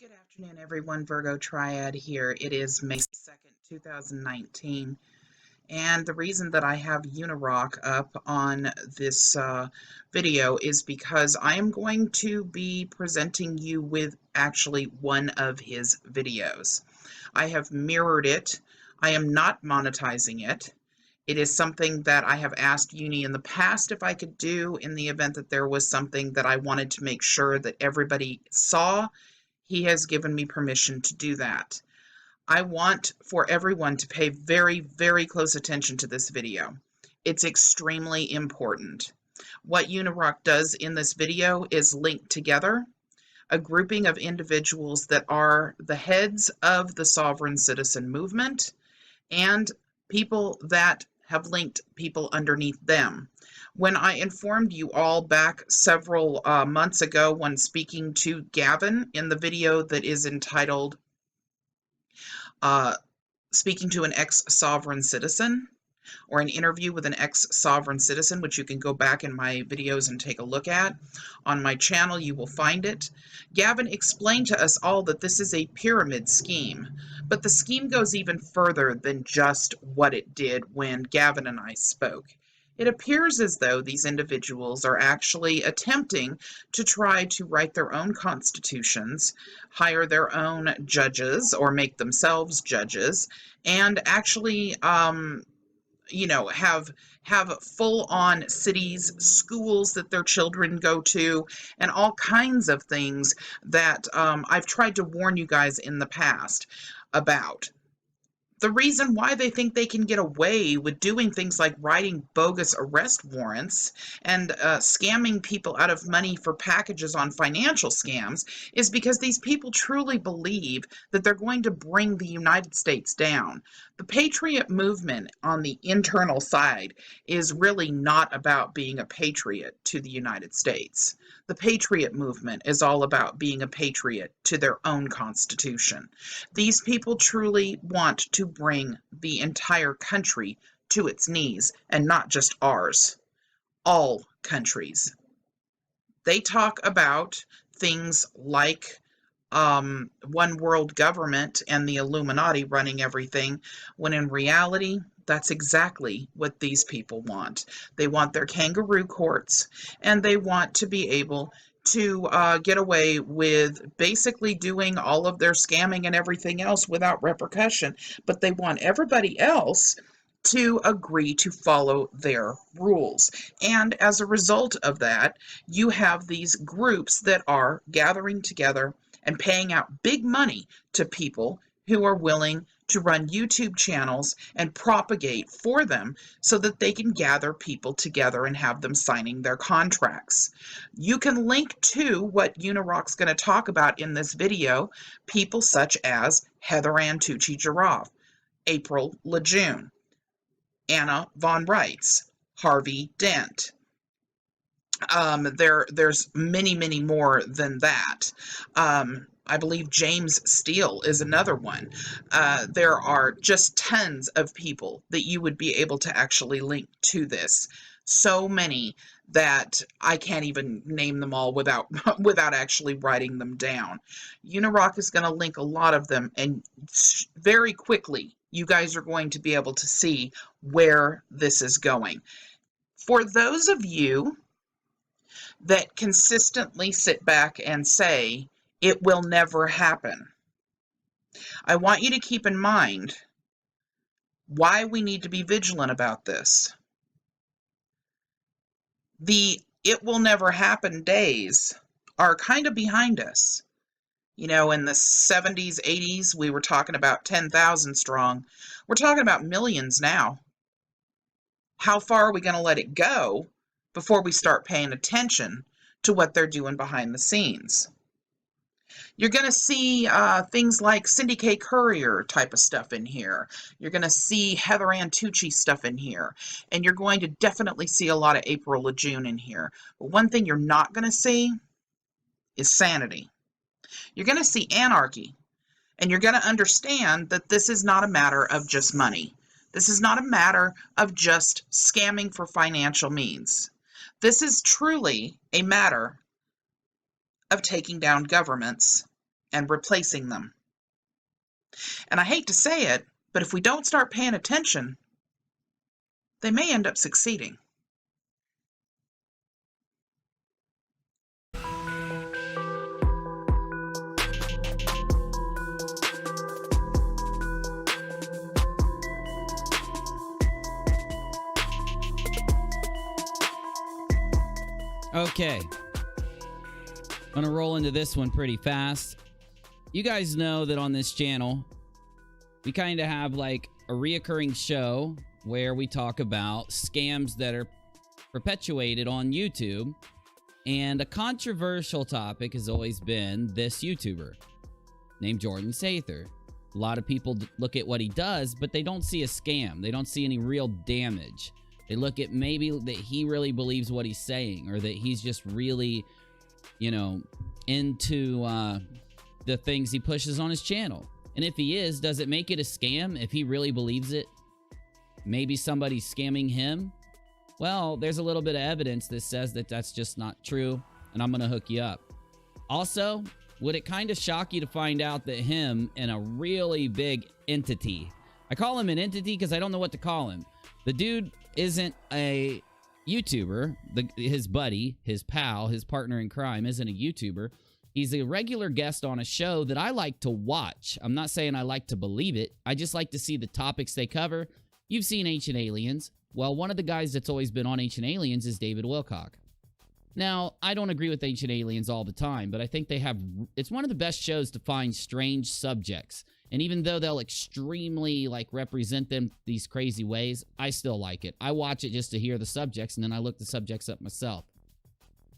Good afternoon, everyone. Virgo Triad here. It is May 2nd, 2019. And the reason that I have Unirock up on this video is because I am going to be presenting you with actually one of his videos. I have mirrored it. I am not monetizing it. It is something that I have asked Uni in the past if I could do in the event that there was something that I wanted to make sure that everybody saw. He has given me permission to do that. I want for everyone to pay very, very close attention to this video. It's extremely important. What Unirock does in this video is link together a grouping of individuals that are the heads of the sovereign citizen movement and people that have linked people underneath them. When I informed you all back several months ago when speaking to Gavin in the video that is entitled Speaking to an Ex-Sovereign Citizen, or an interview with an ex-sovereign citizen, which you can go back in my videos and take a look at. On my channel, you will find it. Gavin explained to us all that this is a pyramid scheme, but the scheme goes even further than just what it did when Gavin and I spoke. It appears as though these individuals are actually attempting to try to write their own constitutions, hire their own judges, or make themselves judges, and actually have full-on cities, schools that their children go to, and all kinds of things that I've tried to warn you guys in the past about. The reason why they think they can get away with doing things like writing bogus arrest warrants and scamming people out of money for packages on financial scams is because these people truly believe that they're going to bring the United States down. The Patriot Movement on the internal side is really not about being a patriot to the United States. The Patriot Movement is all about being a patriot to their own constitution. These people truly want to bring the entire country to its knees, and not just ours, all countries. They talk about things like one world government and the Illuminati running everything, when in reality, that's exactly what these people want. They want their kangaroo courts, and they want to be able to get away with basically doing all of their scamming and everything else without repercussion. But they want everybody else to agree to follow their rules. And as a result of that, you have these groups that are gathering together and paying out big money to people who are willing to run YouTube channels and propagate for them so that they can gather people together and have them signing their contracts. You can link to what Unirock's going to talk about in this video, people such as Heather Ann Tucci Giraffe, April LaJune, Anna von Rietz, Harvey Dent. There's many, many more than that. I believe James Steele is another one. There are just tons of people that you would be able to actually link to this. So many that I can't even name them all without actually writing them down. Unirock is going to link a lot of them, and very quickly you guys are going to be able to see where this is going. For those of you that consistently sit back and say, it will never happen, I want you to keep in mind why we need to be vigilant about this. The it will never happen days are kind of behind us. You know, in the 70s, 80s, we were talking about 10,000 strong. We're talking about millions now. How far are we going to let it go before we start paying attention to what they're doing behind the scenes? You're going to see things like Cindy K. Currier type of stuff in here. You're going to see Heather Ann Tucci stuff in here. And you're going to definitely see a lot of April LaJune in here. But one thing you're not going to see is sanity. You're going to see anarchy. And you're going to understand that this is not a matter of just money. This is not a matter of just scamming for financial means. This is truly a matter of taking down governments and replacing them. And I hate to say it, but if we don't start paying attention, they may end up succeeding. Okay. I'm going to roll into this one pretty fast. You guys know that on this channel, we kind of have like a reoccurring show where we talk about scams that are perpetuated on YouTube. And a controversial topic has always been this YouTuber named Jordan Sather. A lot of people look at what he does, but they don't see a scam. They don't see any real damage. They look at maybe that he really believes what he's saying, or that he's just really, you know, into the things he pushes on his channel. And if he is, does it make it a scam if he really believes it? Maybe somebody's scamming him? Well, there's a little bit of evidence that says that that's just not true, and I'm going to hook you up. Also, would it kind of shock you to find out that him and a really big entity, I call him an entity because I don't know what to call him. The dude isn't a YouTuber. His buddy, his pal, his partner in crime isn't a YouTuber. He's a regular guest on a show that I like to watch. I'm not saying I like to believe it. I just like to see the topics they cover. You've seen Ancient Aliens. Well, one of the guys that's always been on Ancient Aliens is David Wilcock. Now, I don't agree with Ancient Aliens all the time, but I think it's one of the best shows to find strange subjects. And even though they'll extremely, represent them these crazy ways, I still like it. I watch it just to hear the subjects, and then I look the subjects up myself.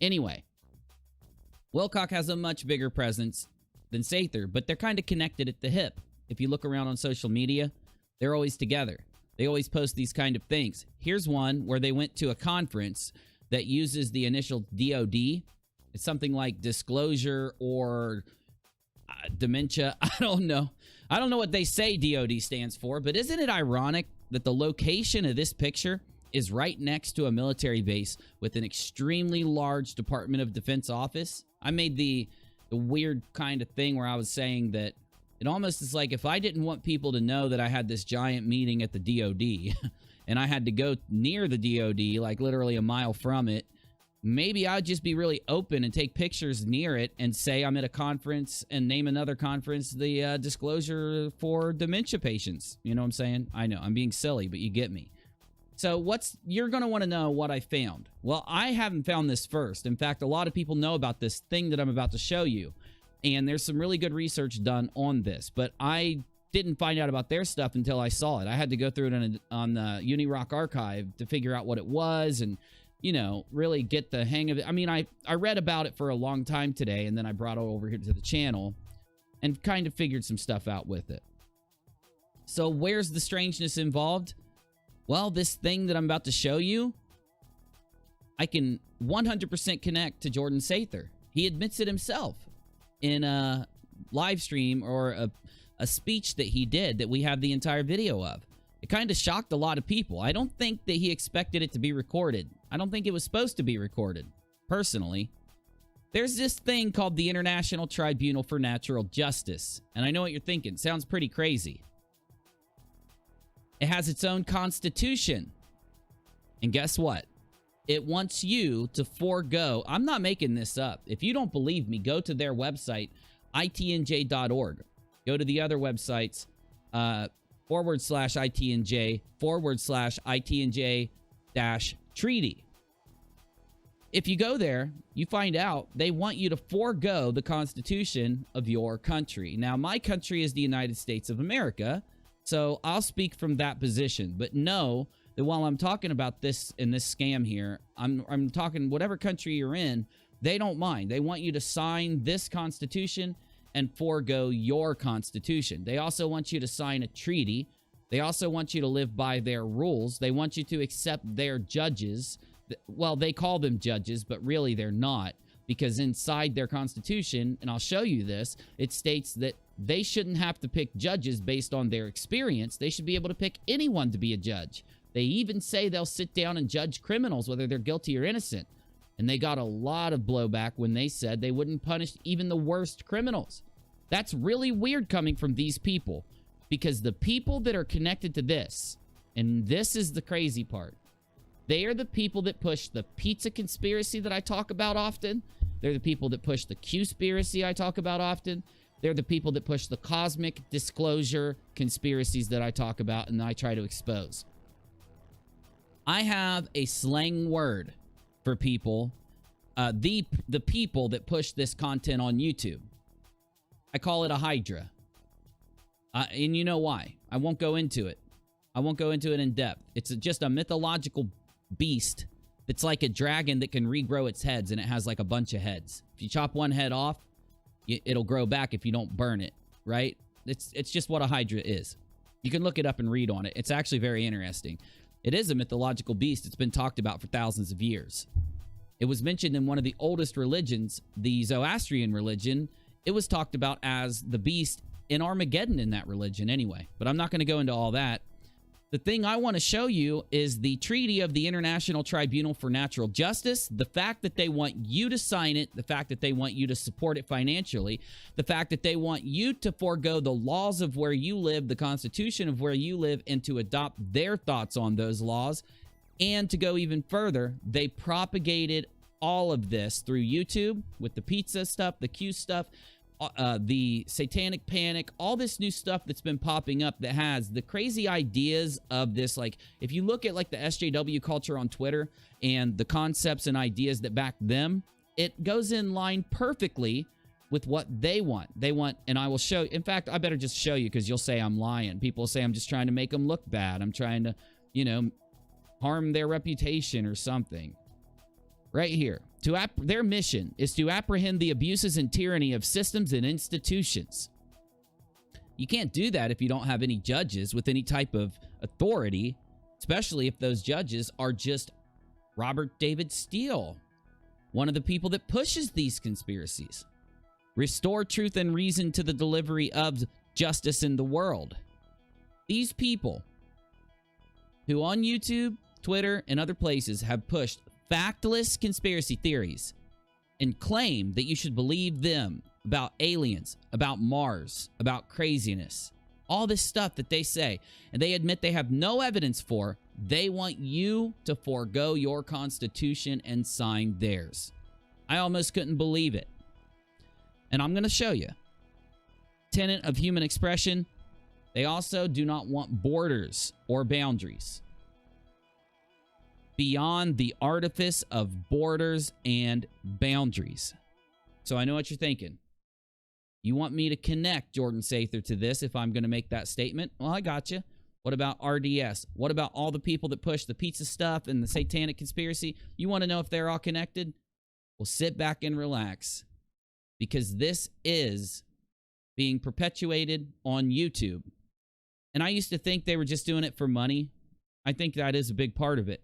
Anyway, Wilcock has a much bigger presence than Sather, but they're kind of connected at the hip. If you look around on social media, they're always together. They always post these kind of things. Here's one where they went to a conference that uses the initial DOD. It's something like disclosure or dementia. I don't know. I don't know what they say DOD stands for, but isn't it ironic that the location of this picture is right next to a military base with an extremely large Department of Defense office? I made the weird kind of thing where I was saying that it almost is like if I didn't want people to know that I had this giant meeting at the DOD and I had to go near the DOD, like literally a mile from it, maybe I'd just be really open and take pictures near it and say I'm at a conference and name another conference the disclosure for dementia patients. You know what I'm saying? I know, I'm being silly, but you get me. So you're going to want to know what I found. Well, I haven't found this first. In fact, a lot of people know about this thing that I'm about to show you. And there's some really good research done on this. But I didn't find out about their stuff until I saw it. I had to go through it on the Unirock archive to figure out what it was and, you know, really get the hang of it. I mean, I read about it for a long time today, and then I brought it over here to the channel and kind of figured some stuff out with it. So where's the strangeness involved? Well, this thing that I'm about to show you, I can 100% connect to Jordan Sather. He admits it himself in a live stream or a speech that he did that we have the entire video of. It kind of shocked a lot of people. I don't think that he expected it to be recorded. I don't think it was supposed to be recorded, personally. There's this thing called the International Tribunal for Natural Justice. And I know what you're thinking. Sounds pretty crazy. It has its own constitution. And guess what? It wants you to forego. I'm not making this up. If you don't believe me, go to their website, itnj.org. Go to the other websites, /ITNJ, /ITNJ-treaty. If you go there, you find out they want you to forego the Constitution of your country. Now, my country is the United States of America, so I'll speak from that position. But know that while I'm talking about this in this scam here, I'm talking whatever country you're in, they don't mind. They want you to sign this Constitution and forego your Constitution. They also want you to sign a treaty. They also want you to live by their rules. They want you to accept their judges. Well, they call them judges, but really they're not, because inside their Constitution, and I'll show you this, it states that they shouldn't have to pick judges based on their experience. They should be able to pick anyone to be a judge. They even say they'll sit down and judge criminals, whether they're guilty or innocent. And they got a lot of blowback when they said they wouldn't punish even the worst criminals. That's really weird coming from these people, because the people that are connected to this, and this is the crazy part, they are the people that push the pizza conspiracy that I talk about often. They're the people that push the Q-spiracy I talk about often. They're the people that push the cosmic disclosure conspiracies that I talk about and I try to expose. I have a slang word for people, the people that push this content on YouTube. I call it a hydra. And you know why. I won't go into it. I won't go into it in depth. It's just a mythological beast that's like a dragon that can regrow its heads, and it has like a bunch of heads. If you chop one head off, it'll grow back if you don't burn it, right? It's just what a hydra is. You can look it up and read on it. It's actually very interesting. It is a mythological beast. It's been talked about for thousands of years. It was mentioned in one of the oldest religions, the Zoroastrian religion. It was talked about as the beast in Armageddon in that religion anyway. But I'm not going to go into all that. The thing I want to show you is the Treaty of the International Tribunal for Natural Justice. The fact that they want you to sign it, the fact that they want you to support it financially, the fact that they want you to forego the laws of where you live, the Constitution of where you live, and to adopt their thoughts on those laws. And to go even further, they propagated all of this through YouTube with the pizza stuff, the Q stuff, the satanic panic, all this new stuff that's been popping up that has the crazy ideas of this. Like, if you look at like the SJW culture on Twitter and the concepts and ideas that back them, it goes in line perfectly with what they want. They want, and I will show, in fact, I better just show you because you'll say I'm lying. People say I'm just trying to make them look bad. I'm trying to, you know, harm their reputation or something. Right here. Their mission is to apprehend the abuses and tyranny of systems and institutions. You can't do that if you don't have any judges with any type of authority, especially if those judges are just Robert David Steele, one of the people that pushes these conspiracies. Restore truth and reason to the delivery of justice in the world. These people who on YouTube, Twitter, and other places have pushed factless conspiracy theories and claim that you should believe them about aliens, about Mars, about craziness, all this stuff that they say, and they admit they have no evidence for. They want you to forego your Constitution and sign theirs. I almost couldn't believe it. And I'm going to show you. Tenet of human expression. They also do not want borders or boundaries beyond the artifice of borders and boundaries. So I know what you're thinking. You want me to connect Jordan Sather to this if I'm going to make that statement? Well, I got you. What about RDS? What about all the people that push the pizza stuff and the satanic conspiracy? You want to know if they're all connected? Well, sit back and relax, because this is being perpetuated on YouTube. And I used to think they were just doing it for money. I think that is a big part of it.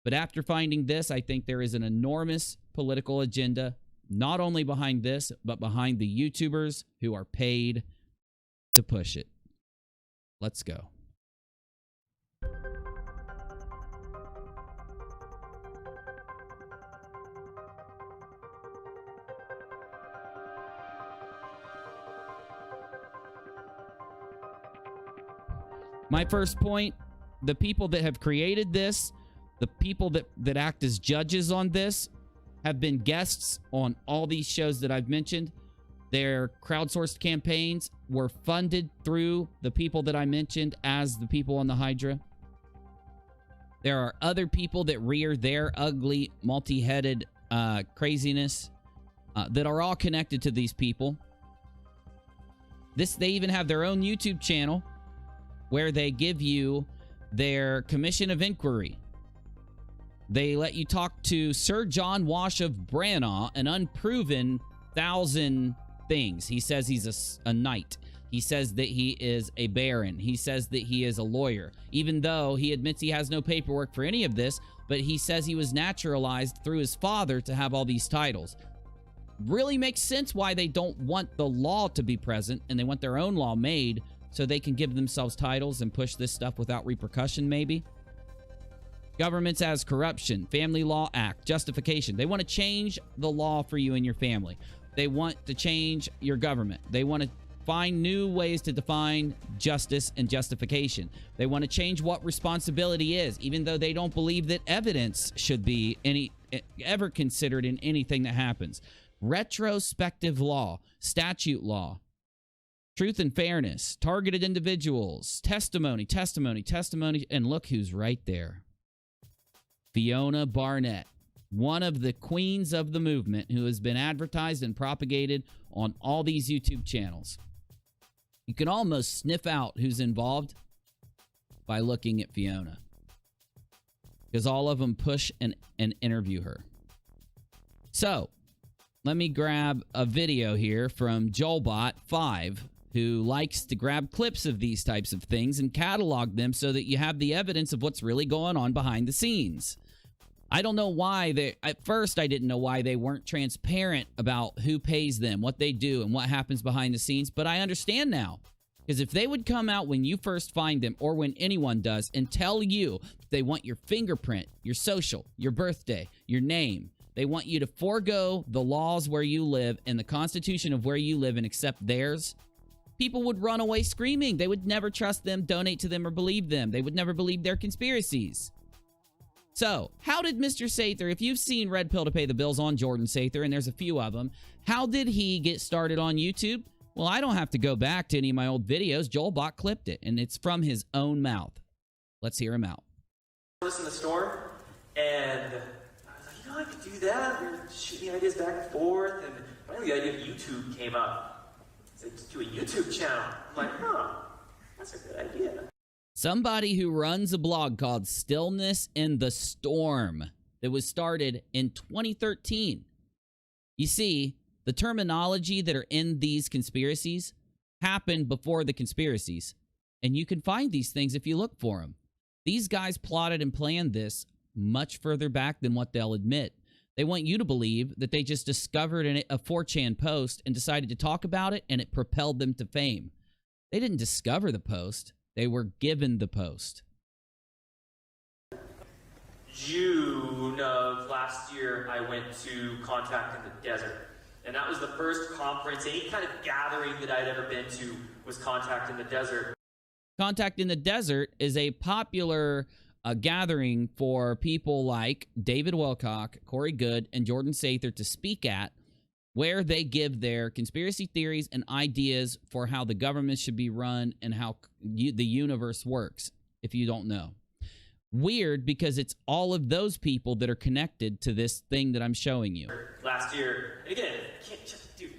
But after finding this, I think there is an enormous political agenda, not only behind this, but behind the YouTubers who are paid to push it. Let's go. My first point, the people that have created this, the people that act as judges on this, have been guests on all these shows that I've mentioned. Their crowdsourced campaigns were funded through the people that I mentioned as the people on the Hydra. There are other people that rear their ugly, multi-headed craziness that are all connected to these people. They even have their own YouTube channel where they give you their commission of inquiry. They let you talk to Sir John Wash of Branagh, an unproven 1,000 things. He says he's a knight. He says that he is a baron. He says that he is a lawyer, even though he admits he has no paperwork for any of this, but he says he was naturalized through his father to have all these titles. Really makes sense why they don't want the law to be present, and they want their own law made so they can give themselves titles and push this stuff without repercussion, maybe. Governments as corruption, Family Law Act, justification. They want to change the law for you and your family. They want to change your government. They want to find new ways to define justice and justification. They want to change what responsibility is, even though they don't believe that evidence should be ever considered in anything that happens. Retrospective law, statute law, truth and fairness, targeted individuals, testimony, and look who's right there. Fiona Barnett, one of the queens of the movement, who has been advertised and propagated on all these YouTube channels. You can almost sniff out who's involved by looking at Fiona, because all of them push and interview her. So, let me grab a video here from JoelBot5, who likes to grab clips of these types of things and catalog them so that you have the evidence of what's really going on behind the scenes. I don't know why at first I didn't know why they weren't transparent about who pays them, what they do, and what happens behind the scenes, but I understand now. Because if they would come out when you first find them, or when anyone does, and tell you they want your fingerprint, your social, your birthday, your name, they want you to forego the laws where you live and the constitution of where you live and accept theirs, people would run away screaming. They would never trust them, donate to them, or believe them. They would never believe their conspiracies. So, how did Mr. Sather, if you've seen Red Pill to Pay the Bills on Jordan Sather, and there's a few of them, how did he get started on YouTube? Well, I don't have to go back to any of my old videos. JoelBot clipped it, and it's from his own mouth. Let's hear him out. In the storm, and I was like, I could do that. We were shooting ideas back and forth, and finally the idea of YouTube came up. It's like, do a YouTube channel. I'm like, that's a good idea. Somebody who runs a blog called Stillness in the Storm that was started in 2013. You see, the terminology that are in these conspiracies happened before the conspiracies, and you can find these things if you look for them. These guys plotted and planned this much further back than what they'll admit. They want you to believe that they just discovered a 4chan post and decided to talk about it, and it propelled them to fame. They didn't discover the post. They were given the post. June of last year, I went to Contact in the Desert. And that was the first conference, any kind of gathering that I'd ever been to was Contact in the Desert. Contact in the Desert is a popular gathering for people like David Wilcock, Corey Goode, and Jordan Sather to speak at, where they give their conspiracy theories and ideas for how the government should be run and how the universe works, if you don't know. Weird, because it's all of those people that are connected to this thing that I'm showing you. Last year, and again, dude,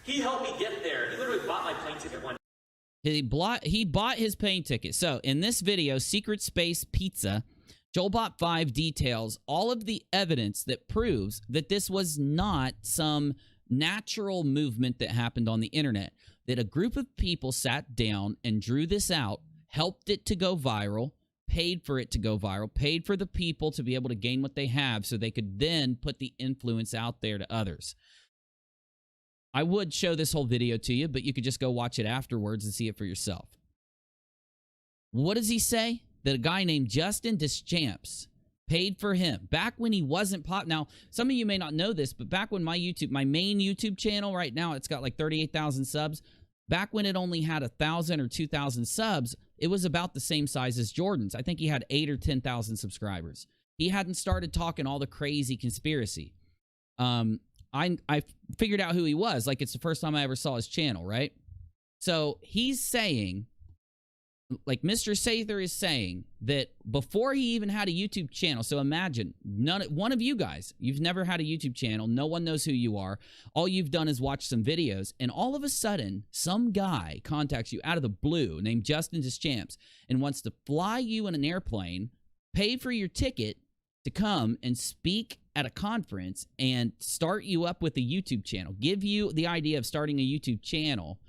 he helped me get there. He literally bought my plane ticket one day. He bought his plane ticket. So, in this video, Secret Space Pizza, JoelBot5 details all of the evidence that proves that this was not some natural movement that happened on the internet, that a group of people sat down and drew this out, helped it to go viral, paid for it to go viral, paid for the people to be able to gain what they have so they could then put the influence out there to others. I would show this whole video to you, but you could just go watch it afterwards and see it for yourself. What does he say? That a guy named Justin Deschamps paid for him back when he wasn't pop. Now, some of you may not know this, but back when my main YouTube channel right now, it's got like 38,000 subs. Back when it only had 1,000 or 2,000 subs, it was about the same size as Jordan's. I think he had 8 or 10,000 subscribers. He hadn't started talking all the crazy conspiracy. I figured out who he was. Like, it's the first time I ever saw his channel, right? So he's saying, like Mr. Sather is saying, that before he even had a YouTube channel, so imagine, one of you guys, you've never had a YouTube channel, no one knows who you are, all you've done is watch some videos, and all of a sudden, some guy contacts you out of the blue named Justin Deschamps and wants to fly you in an airplane, pay for your ticket to come and speak at a conference and start you up with a YouTube channel, give you the idea of starting a YouTube channel,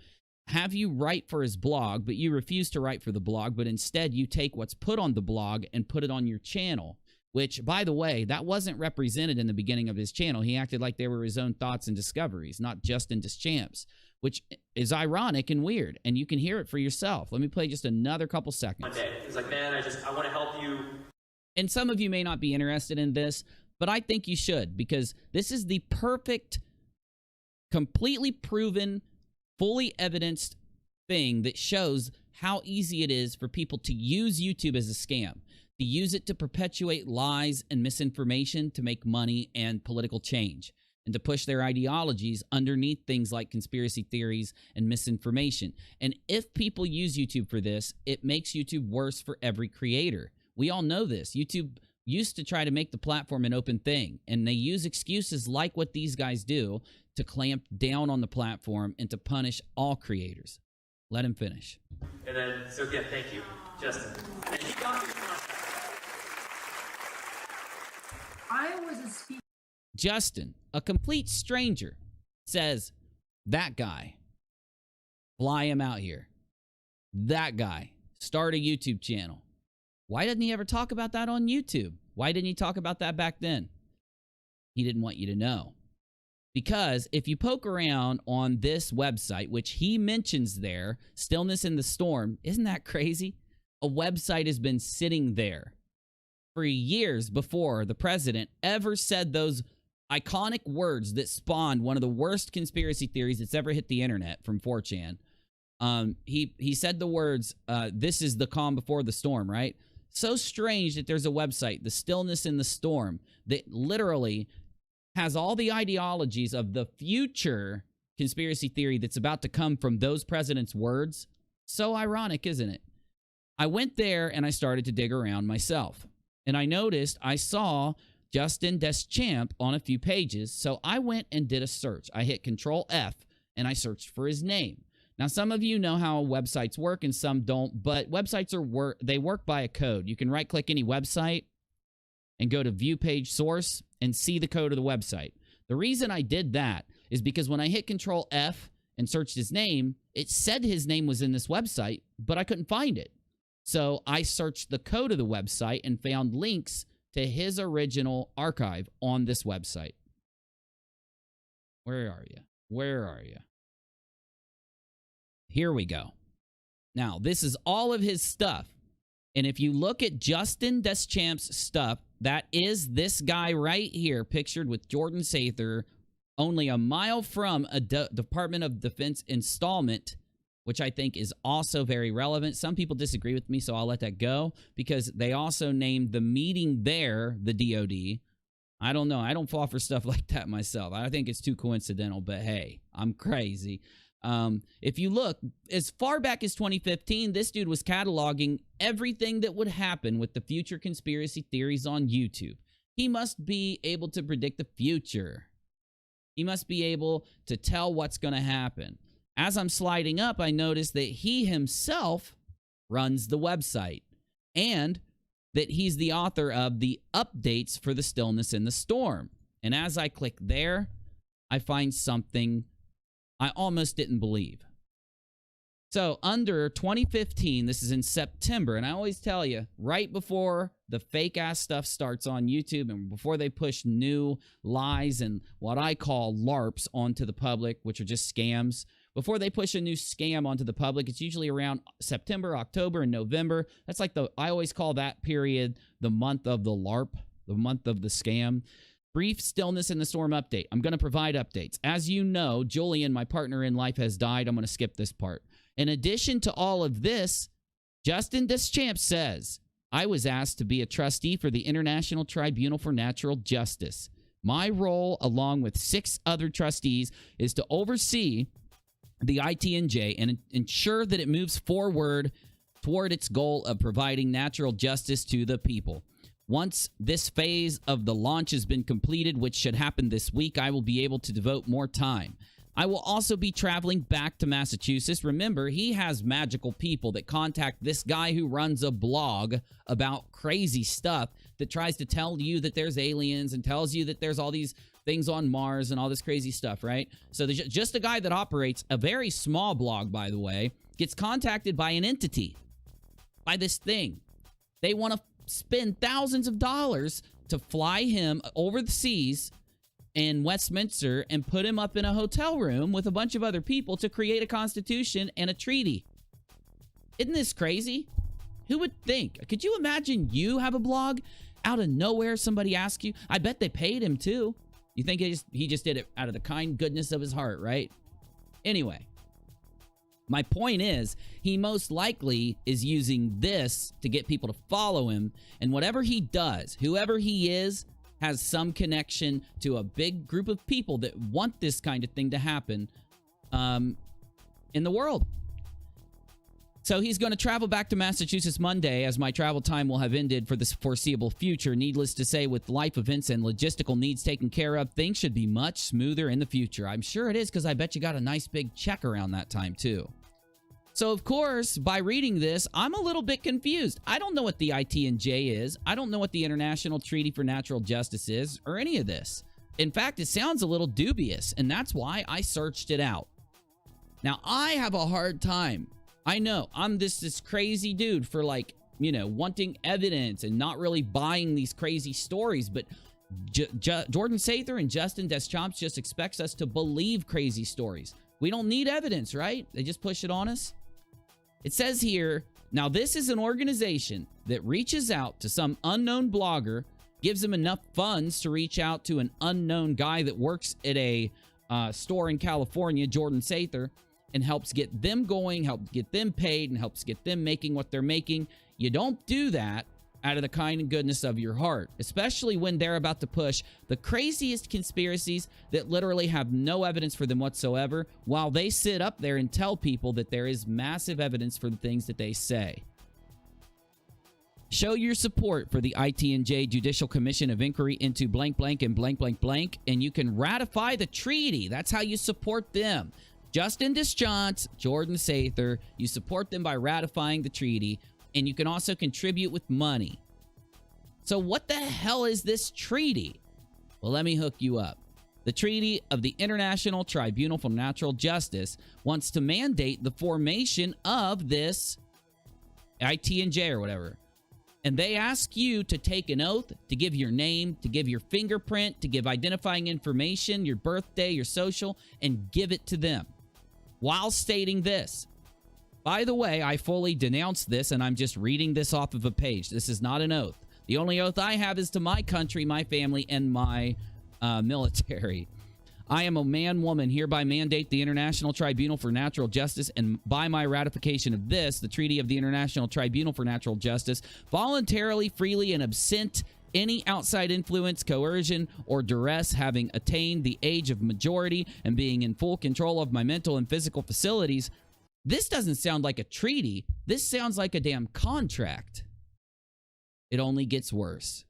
have you write for his blog, but you refuse to write for the blog, but instead you take what's put on the blog and put it on your channel, which, by the way, that wasn't represented in the beginning of his channel. He acted like they were his own thoughts and discoveries, not Justin Deschamps, which is ironic and weird, and you can hear it for yourself. Let me play just another couple seconds. One day, he's like, man, I want to help you. And some of you may not be interested in this, but I think you should, because this is the perfect, completely proven, fully evidenced thing that shows how easy it is for people to use YouTube as a scam, to use it to perpetuate lies and misinformation to make money and political change, and to push their ideologies underneath things like conspiracy theories and misinformation. And if people use YouTube for this, it makes YouTube worse for every creator. We all know this. YouTube used to try to make the platform an open thing, and they use excuses like what these guys do to clamp down on the platform and to punish all creators. Let him finish. And then, so again, thank you, Justin. And he got me the contact. I was a speaker. Justin, a complete stranger, says, that guy, fly him out here. That guy, start a YouTube channel. Why didn't he ever talk about that on YouTube? Why didn't he talk about that back then? He didn't want you to know. Because if you poke around on this website, which he mentions there, Stillness in the Storm, isn't that crazy? A website has been sitting there for years before the president ever said those iconic words that spawned one of the worst conspiracy theories that's ever hit the internet from 4chan. He said the words, this is the calm before the storm, right? So strange that there's a website, the Stillness in the Storm, that literally has all the ideologies of the future conspiracy theory that's about to come from those presidents' words. So ironic, isn't it? I went there and I started to dig around myself. And I noticed I saw Justin Deschamps on a few pages, so I went and did a search. I hit Control F and I searched for his name. Now, some of you know how websites work and some don't, but websites they work by a code. You can right-click any website and go to View Page Source and see the code of the website. The reason I did that is because when I hit Control F and searched his name, it said his name was in this website, but I couldn't find it. So I searched the code of the website and found links to his original archive on this website. Where are you? Where are you? Here we go. Now, this is all of his stuff. And if you look at Justin Deschamps' stuff, that is this guy right here, pictured with Jordan Sather, only a mile from a Department of Defense installment, which I think is also very relevant. Some people disagree with me, so I'll let that go, because they also named the meeting there the DOD. I don't know. I don't fall for stuff like that myself. I think it's too coincidental, but hey, I'm crazy. If you look, as far back as 2015, this dude was cataloging everything that would happen with the future conspiracy theories on YouTube. He must be able to predict the future. He must be able to tell what's going to happen. As I'm sliding up, I notice that he himself runs the website and that he's the author of the updates for the Stillness in the Storm. And as I click there, I find something I almost didn't believe. So under 2015, this is in September, and I always tell you, right before the fake-ass stuff starts on YouTube and before they push new lies and what I call LARPs onto the public, which are just scams, before they push a new scam onto the public, it's usually around September, October, and November. That's like I always call that period the month of the LARP, the month of the scam. Brief Stillness in the Storm update. I'm going to provide updates. As you know, Julian, my partner in life, has died. I'm going to skip this part. In addition to all of this, Justin Deschamps says, I was asked to be a trustee for the International Tribunal for Natural Justice. My role, along with 6 other trustees, is to oversee the ITNJ and ensure that it moves forward toward its goal of providing natural justice to the people. Once this phase of the launch has been completed, which should happen this week, I will be able to devote more time. I will also be traveling back to Massachusetts. Remember, he has magical people that contact this guy who runs a blog about crazy stuff that tries to tell you that there's aliens and tells you that there's all these things on Mars and all this crazy stuff, right? So there's just a guy that operates a very small blog, by the way, gets contacted by an entity, by this thing. They want to spend thousands of dollars to fly him over the seas in Westminster and put him up in a hotel room with a bunch of other people to create a constitution and a treaty. Isn't this crazy? Who would think? Could you imagine you have a blog out of nowhere, somebody asks you? I bet they paid him too. You think he just did it out of the kind goodness of his heart, right? Anyway, My point is, he most likely is using this to get people to follow him, and whatever he does, whoever he is, has some connection to a big group of people that want this kind of thing to happen in the world. So he's going to travel back to Massachusetts Monday, as my travel time will have ended for the foreseeable future. Needless to say, with life events and logistical needs taken care of, things should be much smoother in the future. I'm sure it is, because I bet you got a nice big check around that time, too. So, of course, by reading this, I'm a little bit confused. I don't know what the ITNJ is. I don't know what the International Treaty for Natural Justice is, or any of this. In fact, it sounds a little dubious, and that's why I searched it out. Now, I have a hard time. I know, I'm this crazy dude for, like, you know, wanting evidence and not really buying these crazy stories, but Jordan Sather and Justin Deschamps just expects us to believe crazy stories. We don't need evidence, right? They just push it on us. It says here, now this is an organization that reaches out to some unknown blogger, gives them enough funds to reach out to an unknown guy that works at a store in California, Jordan Sather, and helps get them going, helps get them paid, and helps get them making what they're making. You don't do that out of the kind and goodness of your heart, especially when they're about to push the craziest conspiracies that literally have no evidence for them whatsoever, while they sit up there and tell people that there is massive evidence for the things that they say. Show your support for the ITNJ Judicial Commission of Inquiry into blank, blank, and blank, blank, blank, and you can ratify the treaty. That's how you support them. Justin Deschamps, Jordan Sather, you support them by ratifying the treaty, and you can also contribute with money. So what the hell is this treaty? Well, let me hook you up. The Treaty of the International Tribunal for Natural Justice wants to mandate the formation of this ITNJ or whatever. And they ask you to take an oath, to give your name, to give your fingerprint, to give identifying information, your birthday, your social, and give it to them, while stating this. By the way, I fully denounce this, and I'm just reading this off of a page. This is not an oath. The only oath I have is to my country, my family, and my military. I am a man-woman, hereby mandate the International Tribunal for Natural Justice, and by my ratification of this, the Treaty of the International Tribunal for Natural Justice, voluntarily, freely, and absent any outside influence, coercion, or duress, having attained the age of majority and being in full control of my mental and physical facilities. This doesn't sound like a treaty. This sounds like a damn contract. It only gets worse.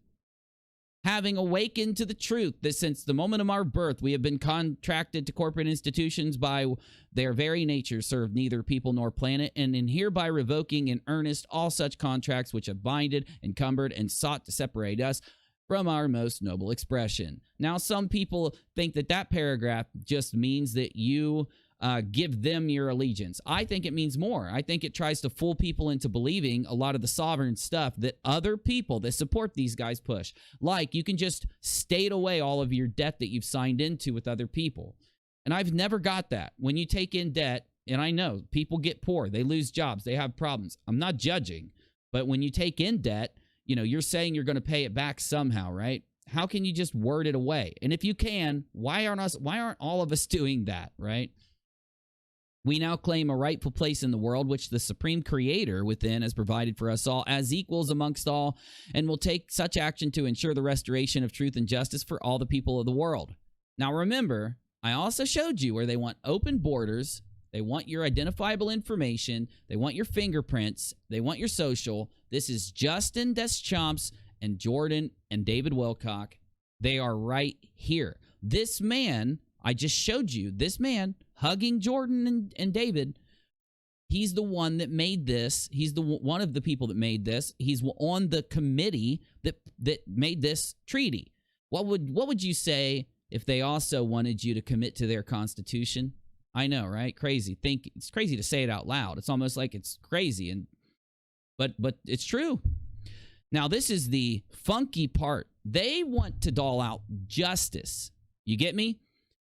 Having awakened to the truth that since the moment of our birth we have been contracted to corporate institutions by their very nature serve neither people nor planet, and in hereby revoking in earnest all such contracts which have binded, encumbered, and sought to separate us from our most noble expression. Now, some people think that that paragraph just means that you give them your allegiance. I think it means more. I think it tries to fool people into believing a lot of the sovereign stuff that other people that support these guys push. Like, you can just state away all of your debt that you've signed into with other people. And I've never got that. When you take in debt, and I know people get poor, they lose jobs, they have problems. I'm not judging. But when you take in debt, you know, you're saying you're going to pay it back somehow, right? How can you just word it away? And if you can, why aren't all of us doing that, right? We now claim a rightful place in the world, which the Supreme Creator within has provided for us all as equals amongst all, and will take such action to ensure the restoration of truth and justice for all the people of the world. Now remember, I also showed you where they want open borders, they want your identifiable information, they want your fingerprints, they want your social. This is Justin Deschamps and Jordan and David Wilcock. They are right here. This man, I just showed you, this man hugging Jordan and David, he's the one that made this. He's one of the people that made this. He's on the committee that made this treaty. What would you say if they also wanted you to commit to their constitution? I know, right? Crazy. It's crazy to say it out loud. It's almost like it's crazy, but it's true. Now, this is the funky part. They want to dole out justice. You get me?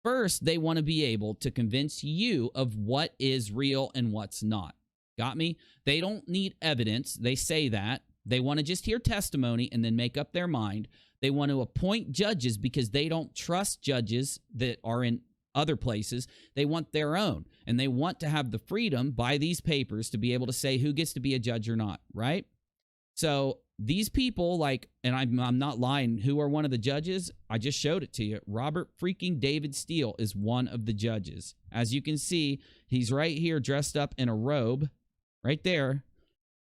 First, they want to be able to convince you of what is real and what's not. Got me? They don't need evidence. They say that. They want to just hear testimony and then make up their mind. They want to appoint judges because they don't trust judges that are in other places. They want their own, and they want to have the freedom by these papers to be able to say who gets to be a judge or not, right? So these people, like, and I'm not lying, who are one of the judges? I just showed it to you. Robert freaking David Steele is one of the judges. As you can see, he's right here dressed up in a robe, right there,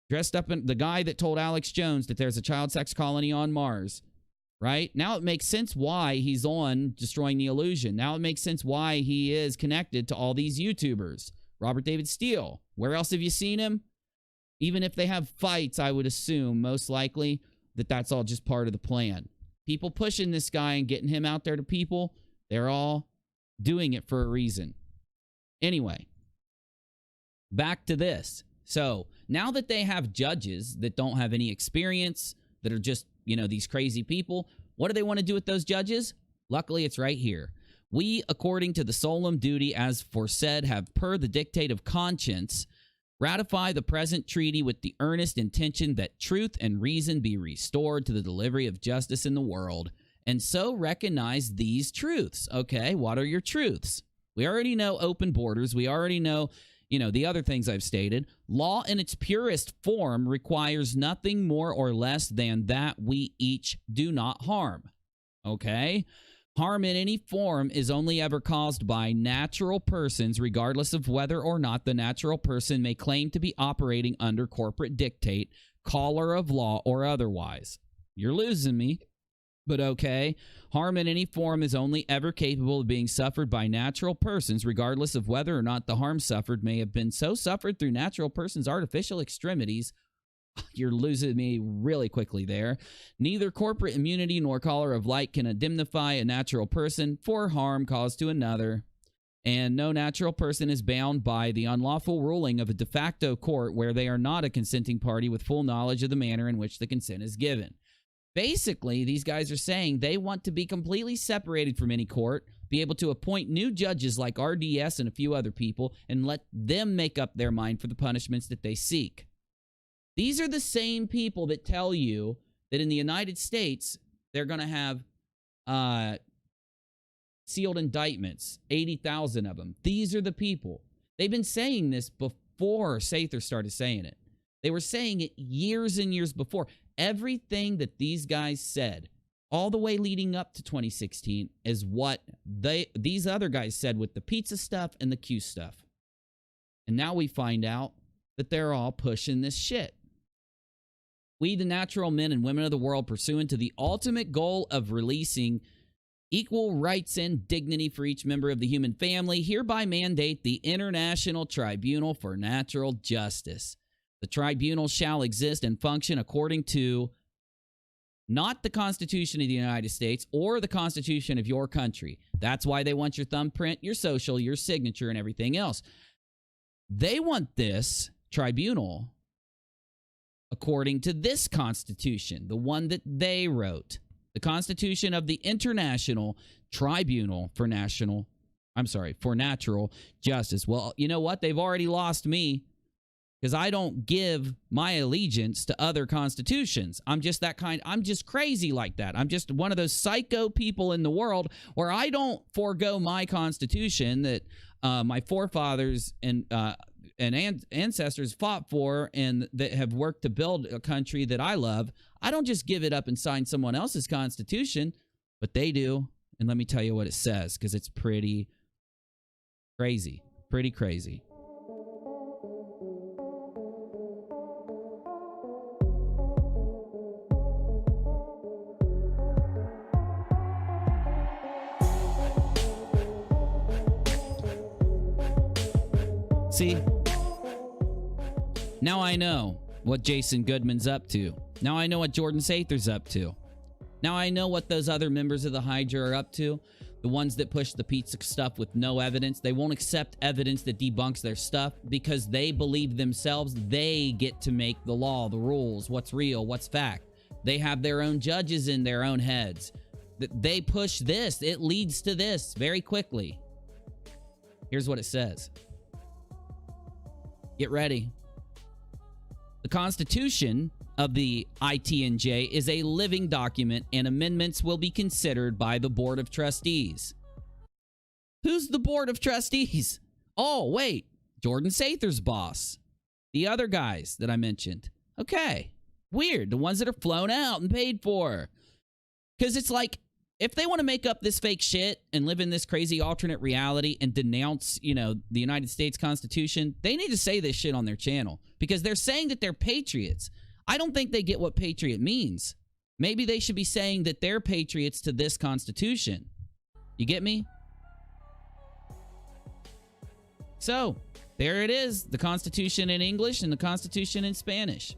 dressed up in the guy that told Alex Jones that there's a child sex colony on Mars. Right? Now it makes sense why he's on Destroying the Illusion. Now it makes sense why he is connected to all these YouTubers. Robert David Steele. Where else have you seen him? Even if they have fights, I would assume, most likely, that that's all just part of the plan. People pushing this guy and getting him out there to people, they're all doing it for a reason. Anyway, back to this. So, now that they have judges that don't have any experience, that are just, these crazy people, what do they want to do with those judges? Luckily, it's right here. We, according to the solemn duty as foresaid, have per the dictate of conscience, ratify the present treaty with the earnest intention that truth and reason be restored to the delivery of justice in the world, and so recognize these truths. Okay, what are your truths? We already know open borders. We already know, the other things I've stated. Law in its purest form requires nothing more or less than that we each do not harm. Okay? Harm in any form is only ever caused by natural persons, regardless of whether or not the natural person may claim to be operating under corporate dictate, collar of law, or otherwise. You're losing me, but okay. Harm in any form is only ever capable of being suffered by natural persons, regardless of whether or not the harm suffered may have been so suffered through natural persons' artificial extremities. You're losing me really quickly there. Neither corporate immunity nor collar of light can indemnify a natural person for harm caused to another, and no natural person is bound by the unlawful ruling of a de facto court where they are not a consenting party with full knowledge of the manner in which the consent is given. Basically, these guys are saying they want to be completely separated from any court, be able to appoint new judges like RDS and a few other people, and let them make up their mind for the punishments that they seek. These are the same people that tell you that in the United States, they're going to have sealed indictments, 80,000 of them. These are the people. They've been saying this before Sather started saying it. They were saying it years and years before. Everything that these guys said, all the way leading up to 2016, is what these other guys said with the pizza stuff and the Q stuff. And now we find out that they're all pushing this shit. We, the natural men and women of the world, pursuant to the ultimate goal of releasing equal rights and dignity for each member of the human family, hereby mandate the International Tribunal for Natural Justice. The tribunal shall exist and function according to not the Constitution of the United States or the Constitution of your country. That's why they want your thumbprint, your social, your signature, and everything else. They want this tribunal according to this Constitution, the one that they wrote, the Constitution of the International Tribunal for Natural Justice. Well, you know what? They've already lost me, because I don't give my allegiance to other constitutions. I'm just crazy like that. I'm just one of those psycho people in the world where I don't forego my constitution that my forefathers and ancestors fought for and that have worked to build a country that I love. I don't just give it up and sign someone else's constitution, but they do. And let me tell you what it says, because it's pretty crazy. Pretty crazy. See, now I know what Jason Goodman's up to. Now I know what Jordan Sather's up to. Now I know what those other members of the Hydra are up to. The ones that push the pizza stuff with no evidence. They won't accept evidence that debunks their stuff because they believe themselves they get to make the law, the rules, what's real, what's fact. They have their own judges in their own heads. They push this. It leads to this very quickly. Here's what it says. Get ready. The Constitution of the ITNJ is a living document, and amendments will be considered by the Board of Trustees. Who's the board of trustees? Oh, wait. Jordan Sather's boss. The other guys that I mentioned. Okay. Weird. The ones that are flown out and paid for. Because it's like, if they want to make up this fake shit and live in this crazy alternate reality and denounce, you know, the United States Constitution, they need to say this shit on their channel. Because they're saying that they're patriots. I don't think they get what patriot means. Maybe they should be saying that they're patriots to this Constitution. You get me? So, there it is. The Constitution in English and the Constitution in Spanish.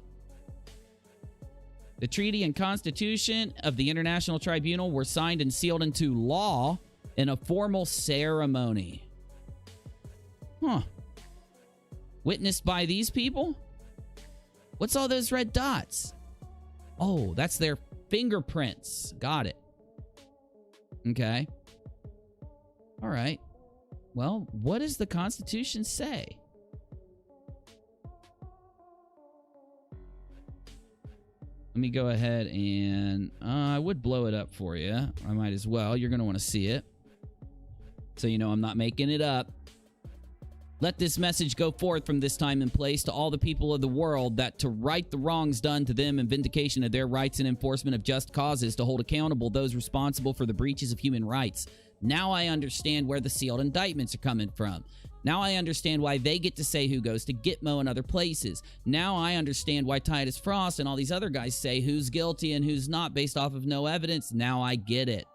The treaty and Constitution of the International Tribunal were signed and sealed into law in a formal ceremony. Huh. Witnessed by these people? What's all those red dots? Oh, that's their fingerprints. Got it. Okay. All right. Well, what does the Constitution say? Let me go ahead and I would blow it up for you. I might as well. You're going to want to see it. So you know I'm not making it up. Let this message go forth from this time and place to all the people of the world that to right the wrongs done to them and vindication of their rights and enforcement of just causes, to hold accountable those responsible for the breaches of human rights. Now I understand where the sealed indictments are coming from. Now I understand why they get to say who goes to Gitmo and other places. Now I understand why Titus Frost and all these other guys say who's guilty and who's not based off of no evidence. Now I get it.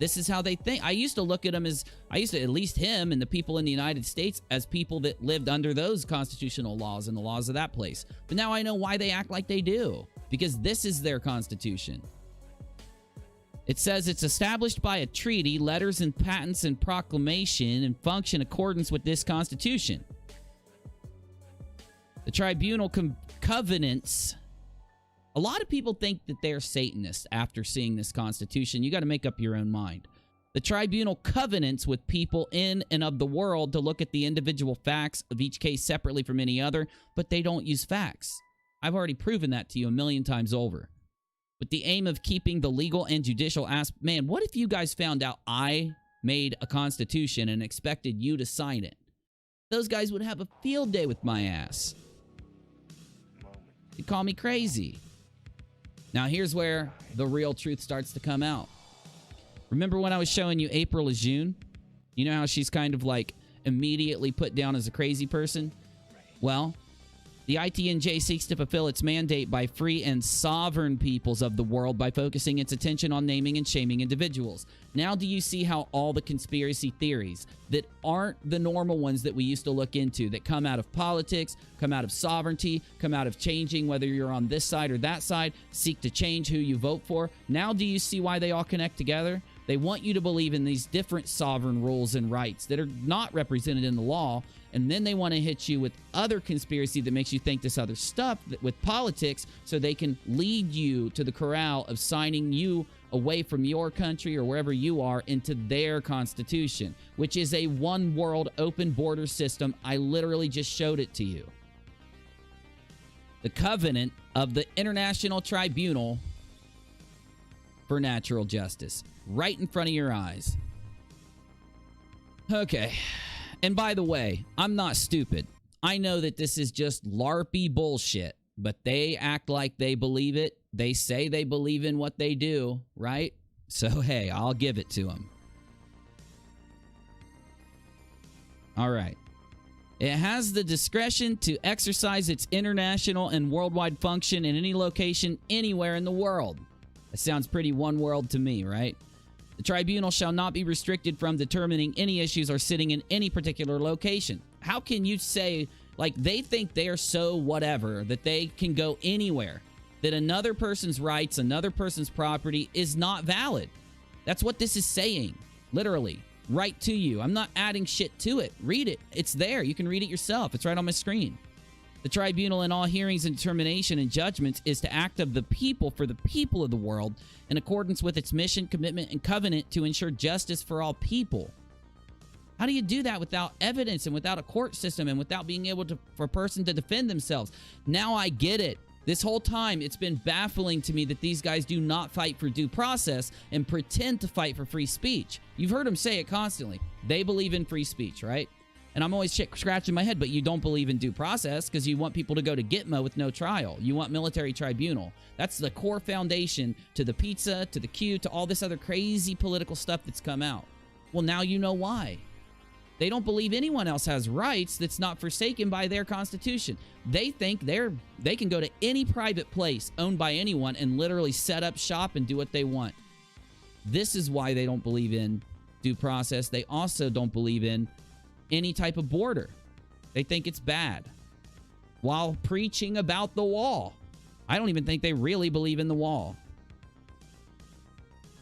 This is how they think. I used to look at them as, at least him and the people in the United States, as people that lived under those constitutional laws and the laws of that place. But now I know why they act like they do. Because this is their constitution. It says it's established by a treaty, letters and patents and proclamation, and function in accordance with this constitution. The tribunal covenants. A lot of people think that they're Satanists after seeing this constitution. You got to make up your own mind. The tribunal covenants with people in and of the world to look at the individual facts of each case separately from any other, but they don't use facts. I've already proven that to you a million times over. With the aim of keeping the legal and judicial aspect. Man, what if you guys found out I made a constitution and expected you to sign it? Those guys would have a field day with my ass. You'd call me crazy. Now, here's where the real truth starts to come out. Remember when I was showing you April LaJune? You know how she's kind of like immediately put down as a crazy person? Well, the ITNJ seeks to fulfill its mandate by free and sovereign peoples of the world by focusing its attention on naming and shaming individuals. Now do you see how all the conspiracy theories that aren't the normal ones that we used to look into, that come out of politics, come out of sovereignty, come out of changing whether you're on this side or that side, seek to change who you vote for? Now do you see why they all connect together? They want you to believe in these different sovereign rules and rights that are not represented in the law, and then they want to hit you with other conspiracy that makes you think this other stuff with politics so they can lead you to the corral of signing you away from your country or wherever you are into their constitution, which is a one world open border system. I literally just showed it to you. The covenant of the International Tribunal for Natural Justice. Right in front of your eyes. Okay. And by the way, I'm not stupid. I know that this is just LARPy bullshit, but they act like they believe it. They say they believe in what they do, right? So, hey, I'll give it to them. All right. It has the discretion to exercise its international and worldwide function in any location anywhere in the world. That sounds pretty one world to me, right? The tribunal shall not be restricted from determining any issues or sitting in any particular location. How can you say, like, they think they're so whatever, that they can go anywhere, that another person's rights, another person's property is not valid? That's what this is saying, literally, right to you. I'm not adding shit to it. Read it. It's there. You can read it yourself. It's right on my screen. The tribunal in all hearings and determination and judgments is to act of the people for the people of the world in accordance with its mission, commitment, and covenant to ensure justice for all people. How do you do that without evidence and without a court system and without being able to, for a person to defend themselves? Now I get it. This whole time, it's been baffling to me that these guys do not fight for due process and pretend to fight for free speech. You've heard them say it constantly. They believe in free speech, right? And I'm always scratching my head, but you don't believe in due process because you want people to go to Gitmo with no trial. You want military tribunal. That's the core foundation to the pizza, to the Q, to all this other crazy political stuff that's come out. Well, now you know why. They don't believe anyone else has rights that's not forsaken by their constitution. They think they can go to any private place owned by anyone and literally set up shop and do what they want. This is why they don't believe in due process. They also don't believe in any type of border. They think it's bad while preaching about the wall. I don't even think they really believe in the wall.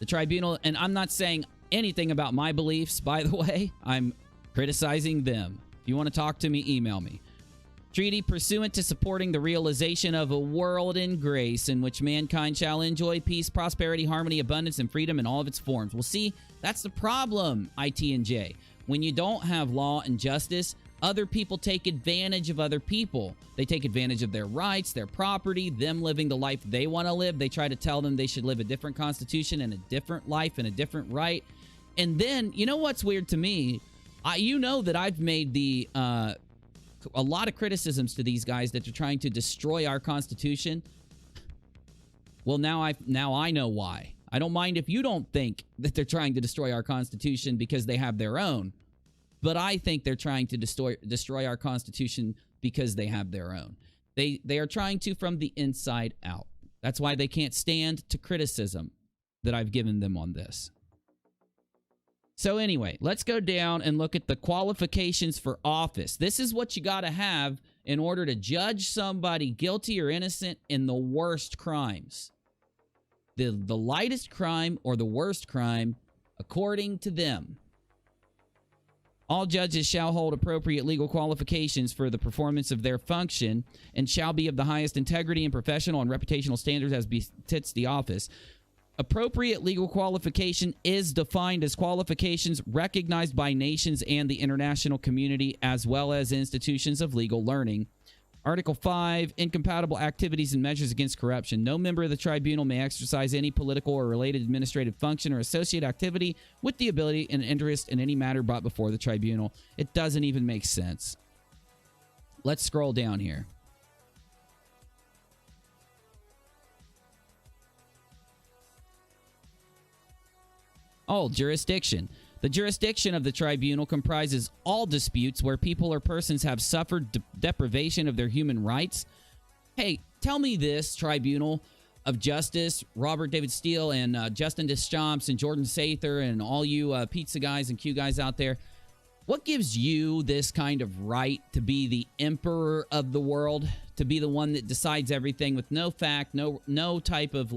The tribunal, and I'm not saying anything about my beliefs, by the way. I'm criticizing them. If you want to talk to me, email me. Treaty pursuant to supporting the realization of a world in grace in which mankind shall enjoy peace, prosperity, harmony, abundance, and freedom in all of its forms. Well, see, that's the problem, IT&J. When you don't have law and justice, other people take advantage of other people. They take advantage of their rights, their property, them living the life they want to live. They try to tell them they should live a different constitution and a different life and a different right. And then, you know what's weird to me? You know that I've made a lot of criticisms to these guys that they're trying to destroy our Constitution. Well, now I know why. I don't mind if you don't think that they're trying to destroy our Constitution because they have their own. But I think they're trying to destroy our Constitution because they have their own. They are trying to from the inside out. That's why they can't stand to criticism that I've given them on this. So anyway, let's go down and look at the qualifications for office. This is what you got to have in order to judge somebody guilty or innocent in the worst crimes. The lightest crime or the worst crime, according to them. All judges shall hold appropriate legal qualifications for the performance of their function and shall be of the highest integrity and professional and reputational standards as befits the office. Appropriate legal qualification is defined as qualifications recognized by nations and the international community as well as institutions of legal learning. Article 5, incompatible activities and measures against corruption. No member of the tribunal may exercise any political or related administrative function or associate activity with the ability and interest in any matter brought before the tribunal. It doesn't even make sense. Let's scroll down here. Oh, jurisdiction. The jurisdiction of the tribunal comprises all disputes where people or persons have suffered deprivation of their human rights. Hey, tell me this, Tribunal of Justice, Robert David Steele and Justin Deschamps and Jordan Sather and all you pizza guys and Q guys out there, what gives you this kind of right to be the emperor of the world, to be the one that decides everything with no fact, no type of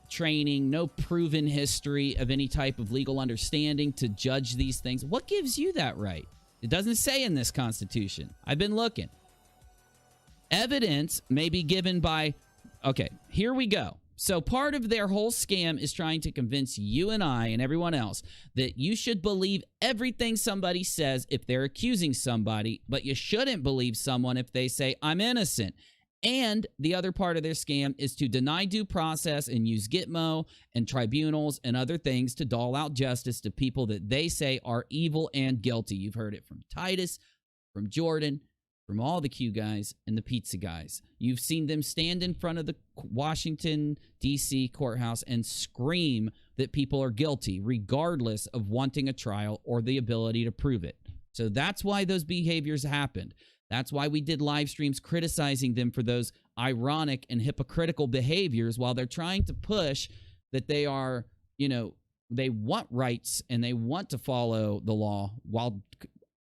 training, no proven history of any type of legal understanding to judge these things? What gives you that right? It doesn't say in this Constitution. I've been looking. Evidence may be given by... Okay, here we go. So part of their whole scam is trying to convince you and I and everyone else that you should believe everything somebody says if they're accusing somebody, but you shouldn't believe someone if they say, I'm innocent. And the other part of their scam is to deny due process and use Gitmo and tribunals and other things to dole out justice to people that they say are evil and guilty. You've heard it from Titus, from Jordan, from all the Q guys and the pizza guys. You've seen them stand in front of the Washington, D.C. courthouse and scream that people are guilty, regardless of wanting a trial or the ability to prove it. So that's why those behaviors happened. That's why we did live streams criticizing them for those ironic and hypocritical behaviors while they're trying to push that they are, they want rights and they want to follow the law while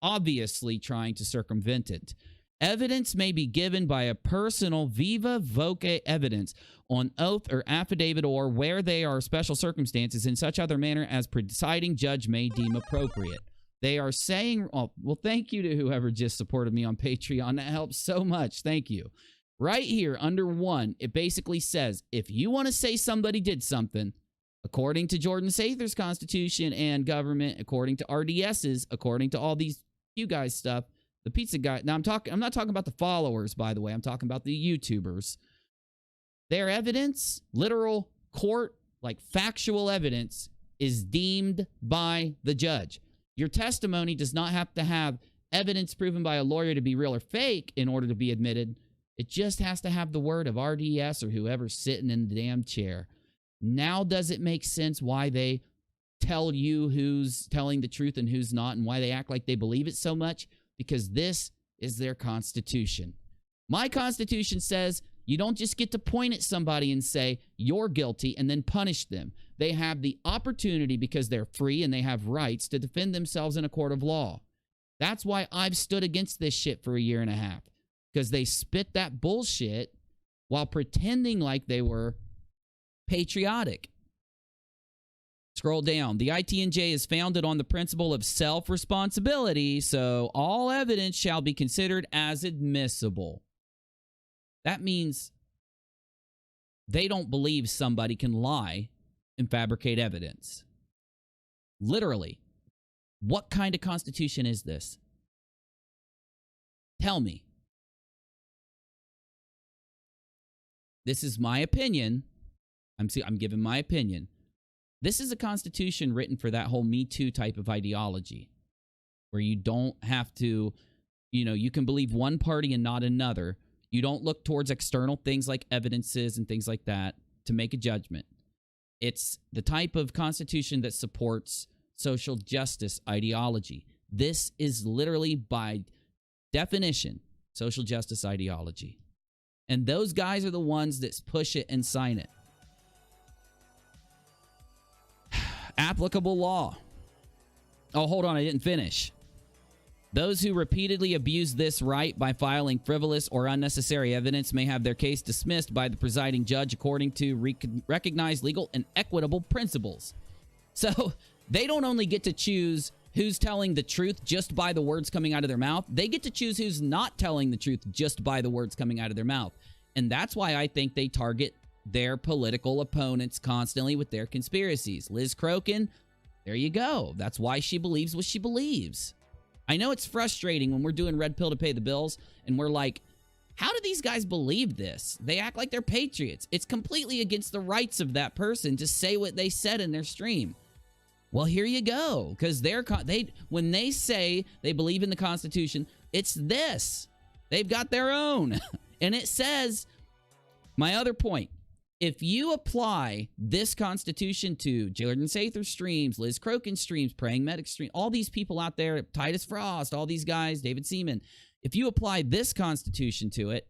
obviously trying to circumvent it. Evidence may be given by a personal viva voce evidence on oath or affidavit or where they are special circumstances in such other manner as presiding judge may deem appropriate. They are saying, oh, well, thank you to whoever just supported me on Patreon. That helps so much. Thank you. Right here under 1, it basically says, if you want to say somebody did something, according to Jordan Sather's Constitution and government, according to RDS's, according to all these you guys stuff, The pizza guy. Now I'm not talking about the followers, by the way. I'm talking about the YouTubers. Their evidence, literal court, like factual evidence, is deemed by the judge. Your testimony does not have to have evidence proven by a lawyer to be real or fake in order to be admitted. It just has to have the word of RDS or whoever's sitting in the damn chair. Now does it make sense why they tell you who's telling the truth and who's not, and why they act like they believe it so much? Because this is their Constitution. My Constitution says you don't just get to point at somebody and say, you're guilty, and then punish them. They have the opportunity, because they're free and they have rights, to defend themselves in a court of law. That's why I've stood against this shit for a year and a half, because they spit that bullshit while pretending like they were patriotic. Scroll down. The ITNJ is founded on the principle of self-responsibility, so all evidence shall be considered as admissible. That means they don't believe somebody can lie and fabricate evidence. Literally. What kind of constitution is this? Tell me. This is my opinion. I'm giving my opinion. This is a constitution written for that whole Me Too type of ideology, where you don't have to, you can believe one party and not another. You don't look towards external things like evidences and things like that to make a judgment. It's the type of constitution that supports social justice ideology. This is literally, by definition, social justice ideology. And those guys are the ones that push it and sign it. Applicable law. Oh, hold on, I didn't finish. Those who repeatedly abuse this right by filing frivolous or unnecessary evidence may have their case dismissed by the presiding judge according to recognized legal and equitable principles. So they don't only get to choose who's telling the truth just by the words coming out of their mouth. They get to choose who's not telling the truth just by the words coming out of their mouth. And that's why I think they target their political opponents constantly with their conspiracies. Liz Crokin, there you go. That's why she believes what she believes. I know it's frustrating when we're doing Red Pill to pay the bills and we're like, how do these guys believe this? They act like they're patriots. It's completely against the rights of that person to say what they said in their stream. Well, here you go, because when they say they believe in the Constitution, it's this. They've got their own. And it says, my other point, if you apply this Constitution to Jordan Sather streams, Liz Crokin streams, Praying Medic stream, all these people out there, Titus Frost, all these guys, David Seaman, if you apply this Constitution to it,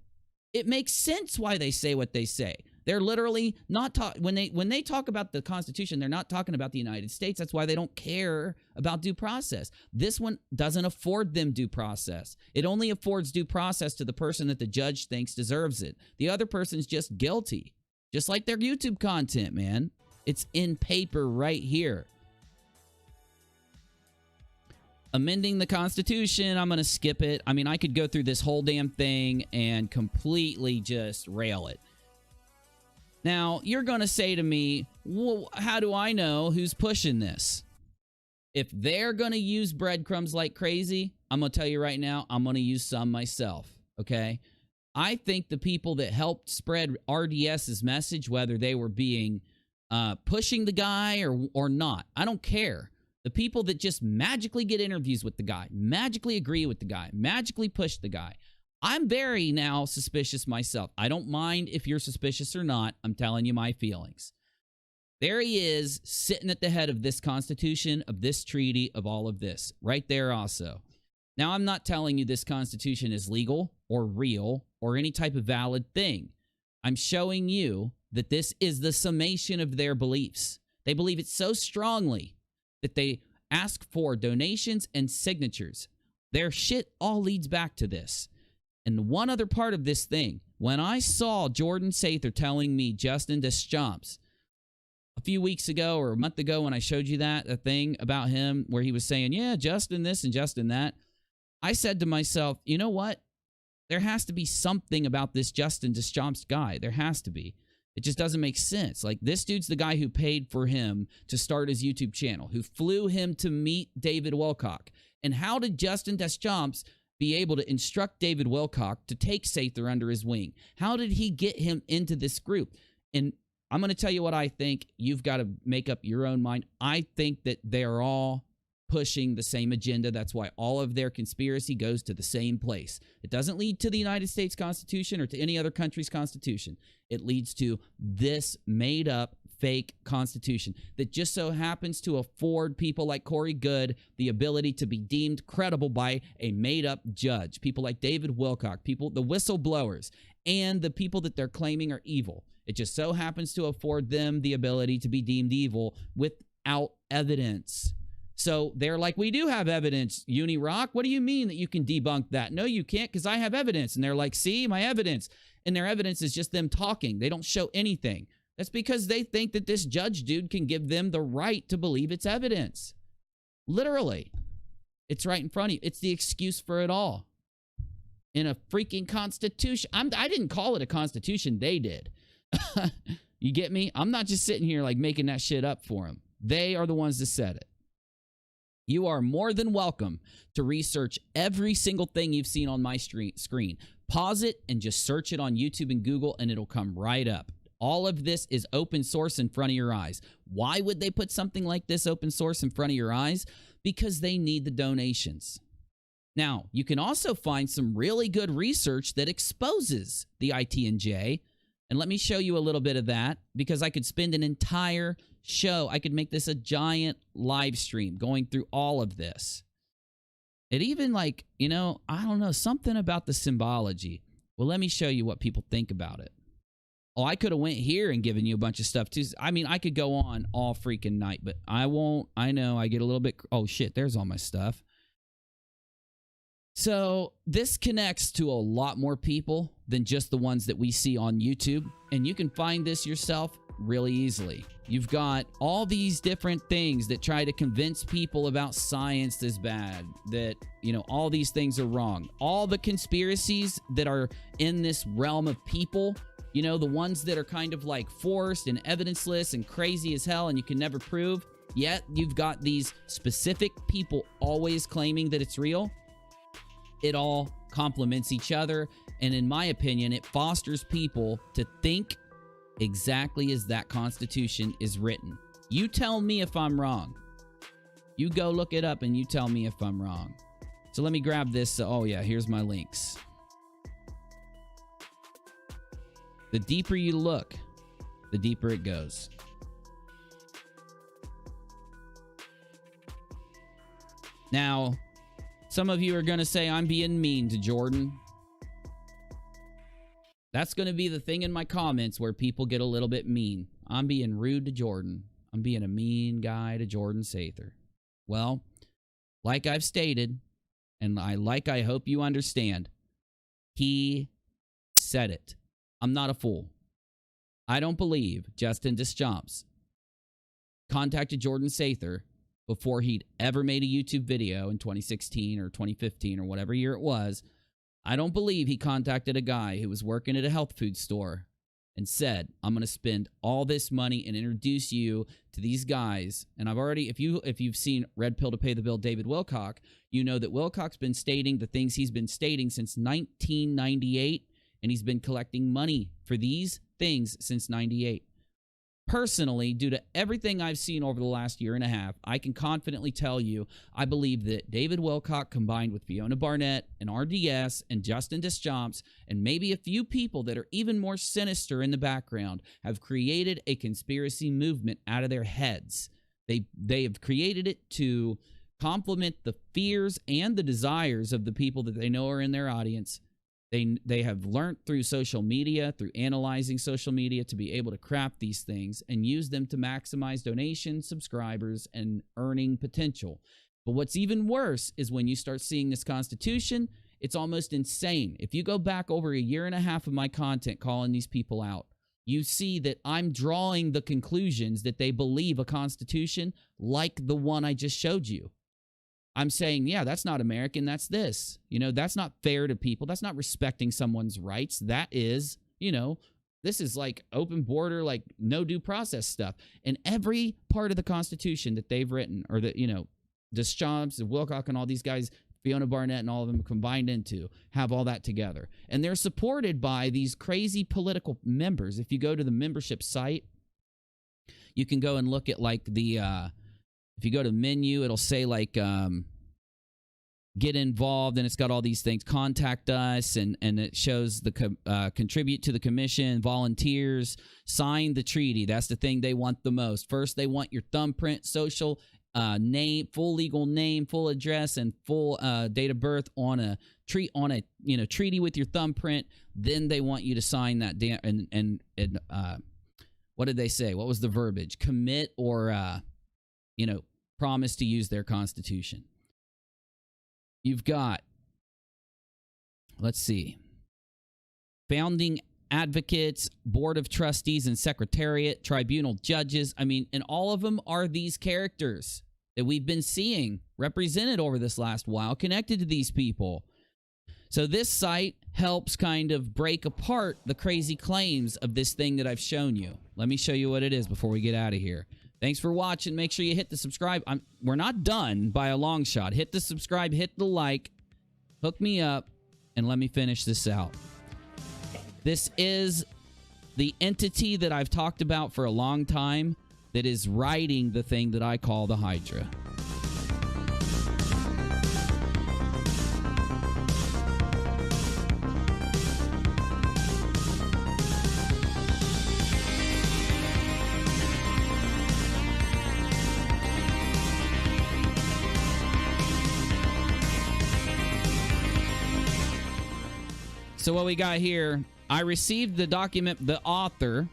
it makes sense why they say what they say. They're literally not when they talk about the Constitution, they're not talking about the United States. That's why they don't care about due process. This one doesn't afford them due process. It only affords due process to the person that the judge thinks deserves it. The other person's just guilty. Just like their YouTube content, man. It's in paper right here. Amending the Constitution, I'm going to skip it. I mean, I could go through this whole damn thing and completely just rail it. Now, you're going to say to me, well, how do I know who's pushing this? If they're going to use breadcrumbs like crazy, I'm going to tell you right now, I'm going to use some myself, okay? I think the people that helped spread RDS's message, whether they were being pushing the guy or not, I don't care. The people that just magically get interviews with the guy, magically agree with the guy, magically push the guy, I'm very now suspicious myself. I don't mind if you're suspicious or not. I'm telling you my feelings. There he is, sitting at the head of this Constitution, of this treaty, of all of this. Right there also. Now, I'm not telling you this Constitution is legal or real or any type of valid thing. I'm showing you that this is the summation of their beliefs. They believe it so strongly that they ask for donations and signatures. Their shit all leads back to this. And one other part of this thing, when I saw Jordan Sather telling me Justin Deschamps a few weeks ago or a month ago when I showed you that thing about him where he was saying, yeah, Justin this and Justin that, I said to myself, you know what? There has to be something about this Justin Deschamps guy. There has to be. It just doesn't make sense. Like, this dude's the guy who paid for him to start his YouTube channel, who flew him to meet David Wilcock. And how did Justin Deschamps be able to instruct David Wilcock to take Sather under his wing? How did he get him into this group? And I'm going to tell you what I think. You've got to make up your own mind. I think that they're all pushing the same agenda. That's why all of their conspiracy goes to the same place. It doesn't lead to the United States Constitution or to any other country's constitution. It leads to this made-up fake constitution that just so happens to afford people like Corey Goode the ability to be deemed credible by a made-up judge. People like David Wilcock, people, the whistleblowers, and the people that they're claiming are evil. It just so happens to afford them the ability to be deemed evil without evidence. So they're like, we do have evidence, Unirock. What do you mean that you can debunk that? No, you can't, because I have evidence. And they're like, see, my evidence. And their evidence is just them talking. They don't show anything. That's because they think that this judge dude can give them the right to believe it's evidence. Literally. It's right in front of you. It's the excuse for it all. In a freaking constitution. I didn't call it a constitution. They did. You get me? I'm not just sitting here like making that shit up for them. They are the ones that said it. You are more than welcome to research every single thing you've seen on my screen. Pause it and just search it on YouTube and Google, and it'll come right up. All of this is open source in front of your eyes. Why would they put something like this open source in front of your eyes? Because they need the donations. Now, you can also find some really good research that exposes the ITNJ. And let me show you a little bit of that, because I could spend an entire show. I could make this a giant live stream going through all of this. It even like, you know, I don't know, something about the symbology. Well, let me show you what people think about it. Oh, I could have went here and given you a bunch of stuff too. I mean, I could go on all freaking night, but I won't. I know I get a little bit. Oh shit, there's all my stuff. So this connects to a lot more people than just the ones that we see on YouTube. And you can find this yourself really easily. You've got all these different things that try to convince people about science is bad, that, you know, all these things are wrong. All the conspiracies that are in this realm of people, you know, the ones that are kind of like forced and evidenceless and crazy as hell and you can never prove. Yet you've got these specific people always claiming that it's real. It all complements each other, and in my opinion, it fosters people to think exactly as that Constitution is written. You tell me if I'm wrong. You go look it up and you tell me if I'm wrong. So let me grab this. Oh yeah, here's my links. The deeper you look, the deeper it goes. Now, some of you are going to say I'm being mean to Jordan. That's going to be the thing in my comments where people get a little bit mean. I'm being rude to Jordan. I'm being a mean guy to Jordan Sather. Well, like I've stated, and I hope you understand, he said it. I'm not a fool. I don't believe Justin Deschamps contacted Jordan Sather before he'd ever made a YouTube video in 2016 or 2015 or whatever year it was. I don't believe he contacted a guy who was working at a health food store and said, I'm going to spend all this money and introduce you to these guys. And I've already, if you've seen Red Pill to Pay the Bill, David Wilcock, you know that Wilcock's been stating the things he's been stating since 1998, and he's been collecting money for these things since 98. Personally, due to everything I've seen over the last year and a half, I can confidently tell you I believe that David Wilcock combined with Fiona Barnett and RDS and Justin Deschamps and maybe a few people that are even more sinister in the background have created a conspiracy movement out of their heads. They have created it to complement the fears and the desires of the people that they know are in their audience. They have learned through social media, through analyzing social media, to be able to craft these things and use them to maximize donations, subscribers, and earning potential. But what's even worse is when you start seeing this Constitution, it's almost insane. If you go back over a year and a half of my content calling these people out, you see that I'm drawing the conclusions that they believe a Constitution like the one I just showed you. I'm saying, yeah, that's not American, that's this. You know, that's not fair to people. That's not respecting someone's rights. That is, you know, this is like open border, like no due process stuff. And every part of the Constitution that they've written, or that, you know, Deschamps and Wilcock and all these guys, Fiona Barnett and all of them combined into, have all that together. And they're supported by these crazy political members. If you go to the membership site, you can go and look at like the, if you go to menu, it'll say like, get involved, and it's got all these things, contact us, and it shows the contribute to the commission, volunteers, sign the treaty. That's the thing they want the most. First, they want your thumbprint, social name, full legal name, full address, and full date of birth on a treaty with your thumbprint. Then they want you to sign that and what did they say? What was the verbiage? Commit or promise to use their constitution. You've got, let's see, founding advocates, board of trustees and secretariat, tribunal judges. I mean, and all of them are these characters that we've been seeing represented over this last while, connected to these people. So this site helps kind of break apart the crazy claims of this thing that I've shown you. Let me show you what it is before we get out of here. Thanks for watching. Make sure you hit the subscribe. We're not done by a long shot. Hit the subscribe, hit the like, hook me up, and let me finish this out. This is the entity that I've talked about for a long time that is writing the thing that I call the Hydra. So what we got here, I received the document, the author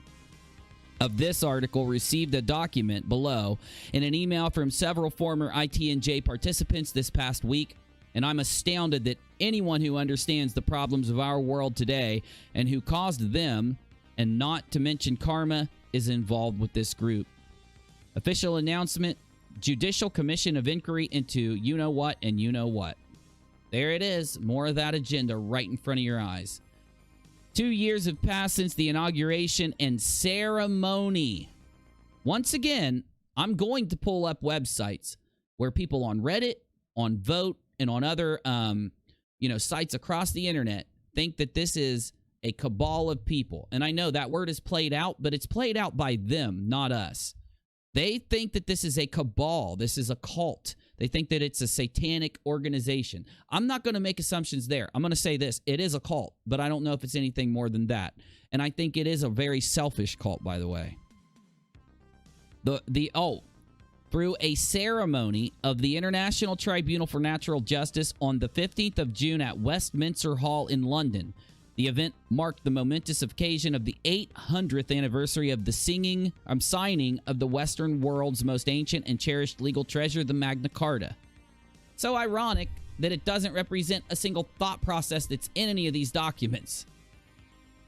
of this article received a document below in an email from several former ITNJ participants this past week, and I'm astounded that anyone who understands the problems of our world today and who caused them, and not to mention karma, is involved with this group. Official announcement, Judicial Commission of Inquiry into you-know-what and you-know-what. There it is. More of that agenda right in front of your eyes. 2 years have passed since the inauguration and ceremony. Once again, I'm going to pull up websites where people on Reddit, on Vote, and on other sites across the internet think that this is a cabal of people. And I know that word is played out, but it's played out by them, not us. They think that this is a cabal. This is a cult. They think that it's a satanic organization. I'm not going to make assumptions there. I'm going to say this. It is a cult, but I don't know if it's anything more than that. And I think it is a very selfish cult, by the way. Through a ceremony of the International Tribunal for Natural Justice on the 15th of June at Westminster Hall in London. The event marked the momentous occasion of the 800th anniversary of the signing of the Western world's most ancient and cherished legal treasure, the Magna Carta. So ironic that it doesn't represent a single thought process that's in any of these documents.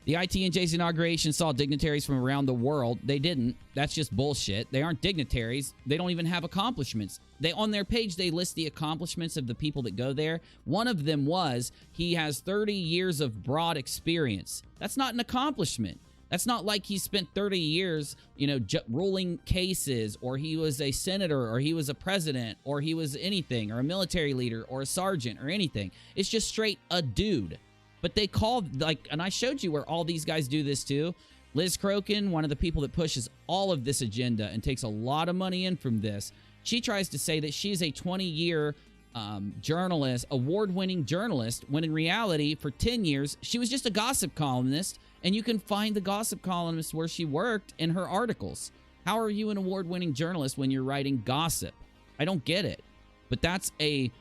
The ITNJ's inauguration saw dignitaries from around the world. They didn't. That's just bullshit. They aren't dignitaries. They don't even have accomplishments. On their page, they list the accomplishments of the people that go there. One of them was he has 30 years of broad experience. That's not an accomplishment. That's not like he spent 30 years, ruling cases, or he was a senator, or he was a president, or he was anything, or a military leader, or a sergeant, or anything. It's just straight a dude. But they called, and I showed you where all these guys do this too. Liz Crokin, one of the people that pushes all of this agenda and takes a lot of money in from this, she tries to say that she's a 20-year journalist, award-winning journalist, when in reality, for 10 years, she was just a gossip columnist, and you can find the gossip columnist where she worked in her articles. How are you an award-winning journalist when you're writing gossip? I don't get it. But that's a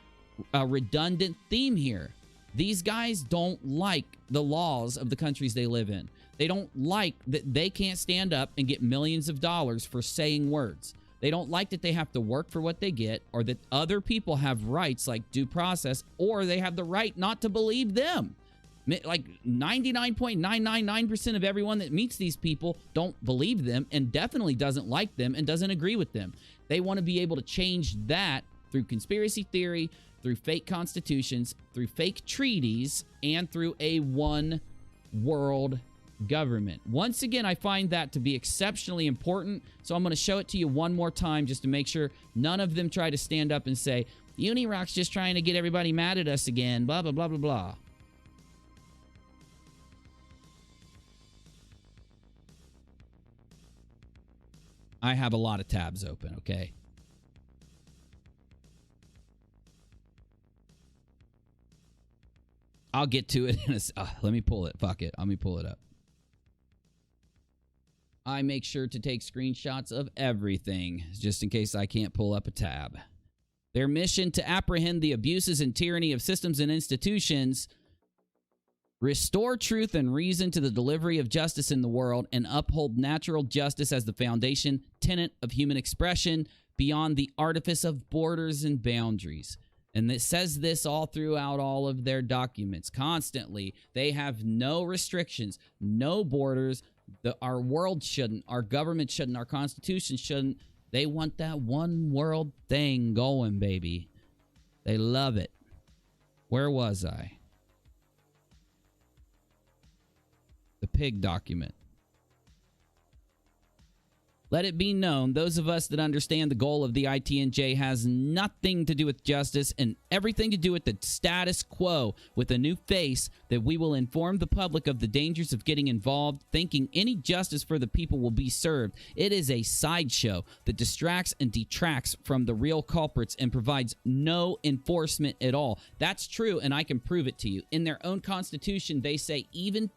redundant theme here. These guys don't like the laws of the countries they live in. They don't like that they can't stand up and get millions of dollars for saying words. They don't like that they have to work for what they get, or that other people have rights like due process, or they have the right not to believe them. Like 99.999% of everyone that meets these people don't believe them, and definitely doesn't like them and doesn't agree with them. They want to be able to change that through conspiracy theory, through fake constitutions, through fake treaties, and through a one world government. Once again, I find that to be exceptionally important, so I'm going to show it to you one more time just to make sure none of them try to stand up and say, Unirock's just trying to get everybody mad at us again. Blah, blah, blah, blah, blah. I have a lot of tabs open, okay? I'll get to it in a... let me pull it. Fuck it. Let me pull it up. I make sure to take screenshots of everything, just in case I can't pull up a tab. Their mission to apprehend the abuses and tyranny of systems and institutions, restore truth and reason to the delivery of justice in the world, and uphold natural justice as the foundation tenet of human expression beyond the artifice of borders and boundaries. And it says this all throughout all of their documents. Constantly, they have no restrictions, no borders. Our world shouldn't, our government shouldn't, our constitution shouldn't. They want that one world thing going, baby. They love it. Where was I? The pig document. Let it be known, those of us that understand the goal of the ITNJ has nothing to do with justice and everything to do with the status quo with a new face, that we will inform the public of the dangers of getting involved, thinking any justice for the people will be served. It is a sideshow that distracts and detracts from the real culprits and provides no enforcement at all. That's true, and I can prove it to you. In their own constitution, they say even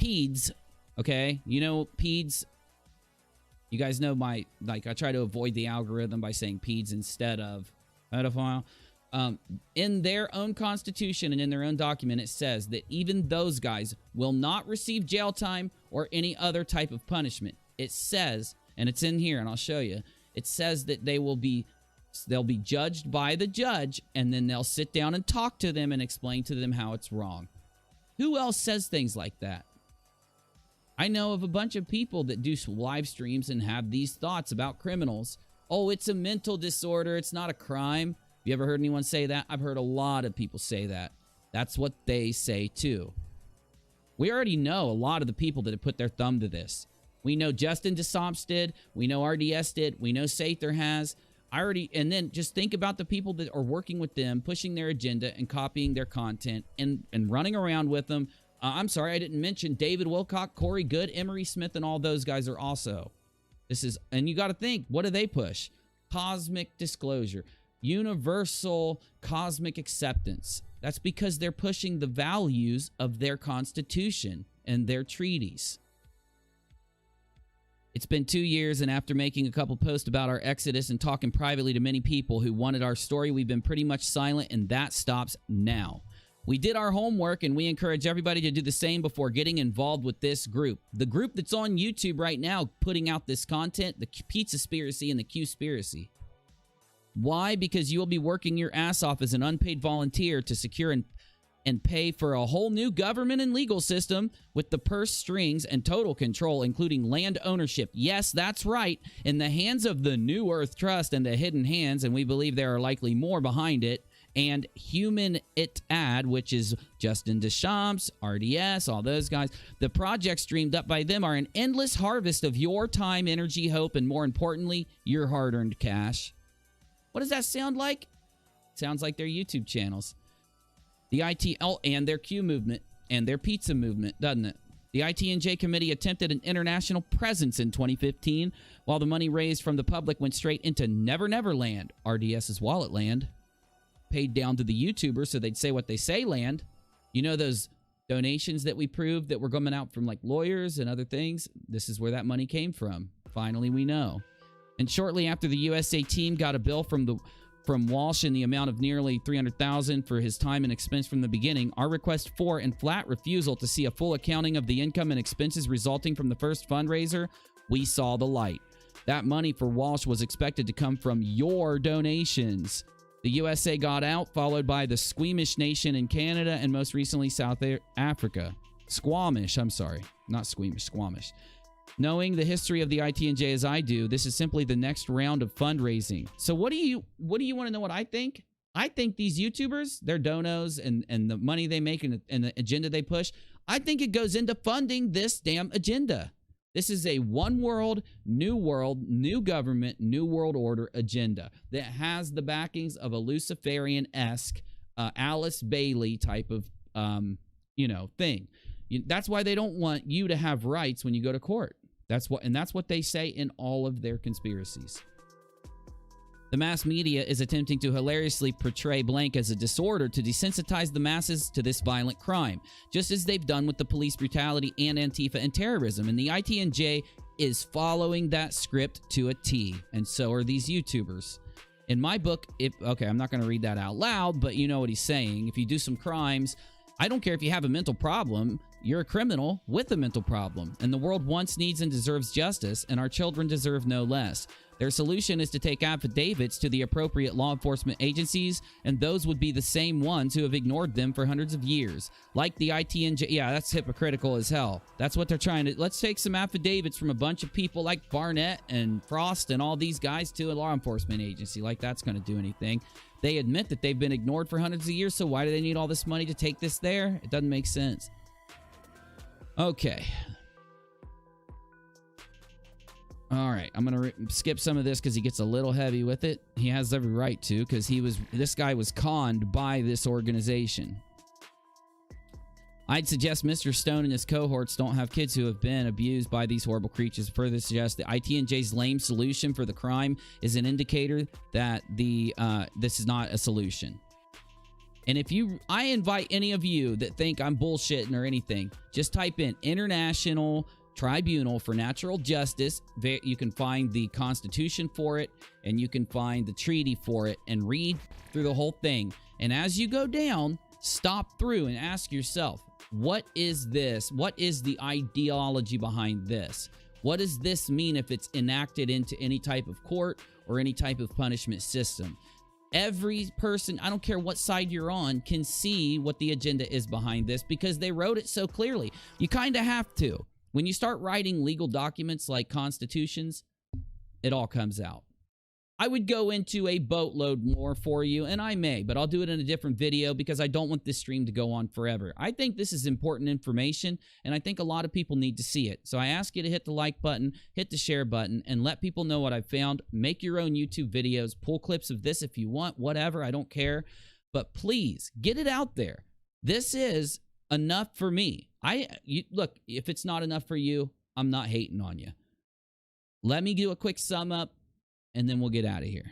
peds, okay? You know, peds... You guys know my, like, I try to avoid the algorithm by saying peds instead of pedophile. In their own constitution and in their own document, it says that even those guys will not receive jail time or any other type of punishment. It says, and it's in here, and I'll show you, it says that they'll be judged by the judge, and then they'll sit down and talk to them and explain to them how it's wrong. Who else says things like that? I know of a bunch of people that do live streams and have these thoughts about criminals. Oh, it's a mental disorder. It's not a crime. You ever heard anyone say that? I've heard a lot of people say that. That's what they say too. We already know a lot of the people that have put their thumb to this. We know Justin DeSomps did. We know RDS did. We know Sather has. And then just think about the people that are working with them, pushing their agenda and copying their content and running around with them. I'm sorry, I didn't mention David Wilcock, Corey Good, Emery Smith, and all those guys are also. And you got to think, what do they push? Cosmic disclosure, universal cosmic acceptance. That's because they're pushing the values of their constitution and their treaties. It's been 2 years, and after making a couple posts about our exodus and talking privately to many people who wanted our story, we've been pretty much silent, and that stops now. We did our homework, and we encourage everybody to do the same before getting involved with this group. The group that's on YouTube right now putting out this content, the Pizzaspiracy and the Qspiracy. Why? Because you will be working your ass off as an unpaid volunteer to secure and pay for a whole new government and legal system with the purse strings and total control, including land ownership. Yes, that's right. In the hands of the New Earth Trust and the Hidden Hands, and we believe there are likely more behind it, and Human It Ad, which is Justin DeSomps, RDS, all those guys. The projects dreamed up by them are an endless harvest of your time, energy, hope, and more importantly, your hard-earned cash. What does that sound like? Sounds like their YouTube channels. The ITL and their Q movement and their pizza movement, doesn't it? The ITNJ committee attempted an international presence in 2015, while the money raised from the public went straight into Never Never Land, RDS's wallet land. Paid down to the YouTubers so they'd say what they say land. You know those donations that we proved that were coming out from like lawyers and other things? This is where that money came from. Finally, we know. And shortly after the USA team got a bill from Walsh in the amount of nearly $300,000 for his time and expense from the beginning, our request for and flat refusal to see a full accounting of the income and expenses resulting from the first fundraiser, we saw the light. That money for Walsh was expected to come from your donations. The USA got out, followed by the Squamish Nation in Canada, and most recently South Africa. Squamish, I'm sorry. Not Squamish, Squamish. Knowing the history of the ITNJ as I do, this is simply the next round of fundraising. So what do you want to know what I think? I think these YouTubers, their donos and the money they make and the agenda they push, I think it goes into funding this damn agenda. This is a one world, new government, new world order agenda that has the backings of a Luciferian-esque Alice Bailey type of, thing. That's why they don't want you to have rights when you go to court. That's what they say in all of their conspiracies. The mass media is attempting to hilariously portray blank as a disorder to desensitize the masses to this violent crime, just as they've done with the police brutality and Antifa and terrorism. And the ITNJ is following that script to a T, and so are these YouTubers. In my book, I'm not going to read that out loud, but you know what he's saying. If you do some crimes, I don't care if you have a mental problem, you're a criminal with a mental problem. And the world wants, needs, and deserves justice, and our children deserve no less. Their solution is to take affidavits to the appropriate law enforcement agencies, and those would be the same ones who have ignored them for hundreds of years. Like the ITNJ. Yeah, that's hypocritical as hell. That's what they're trying to... Let's take some affidavits from a bunch of people like Barnett and Frost and all these guys to a law enforcement agency. Like that's going to do anything. They admit that they've been ignored for hundreds of years, so why do they need all this money to take this there? It doesn't make sense. Okay. All right, I'm going to skip some of this because he gets a little heavy with it. He has every right to, because this guy was conned by this organization. I'd suggest Mr. Stone and his cohorts don't have kids who have been abused by these horrible creatures. Further suggest the ITNJ's lame solution for the crime is an indicator that this is not a solution. And I invite any of you that think I'm bullshitting or anything, just type in International Tribunal for Natural Justice. You can find the Constitution for it, and you can find the treaty for it, and read through the whole thing. And as you go down, stop through and ask yourself, what is this? What is the ideology behind this? What does this mean if it's enacted into any type of court or any type of punishment system? Every person, I don't care what side you're on, can see what the agenda is behind this because they wrote it so clearly. You kind of have to. When you start writing legal documents like constitutions, it all comes out. I would go into a boatload more for you, and I may, but I'll do it in a different video because I don't want this stream to go on forever. I think this is important information, and I think a lot of people need to see it. So I ask you to hit the like button, hit the share button, and let people know what I found. Make your own YouTube videos, pull clips of this if you want, whatever, I don't care. But please, get it out there. This is enough for me. Look, if it's not enough for you, I'm not hating on you. Let me do a quick sum up, and then we'll get out of here.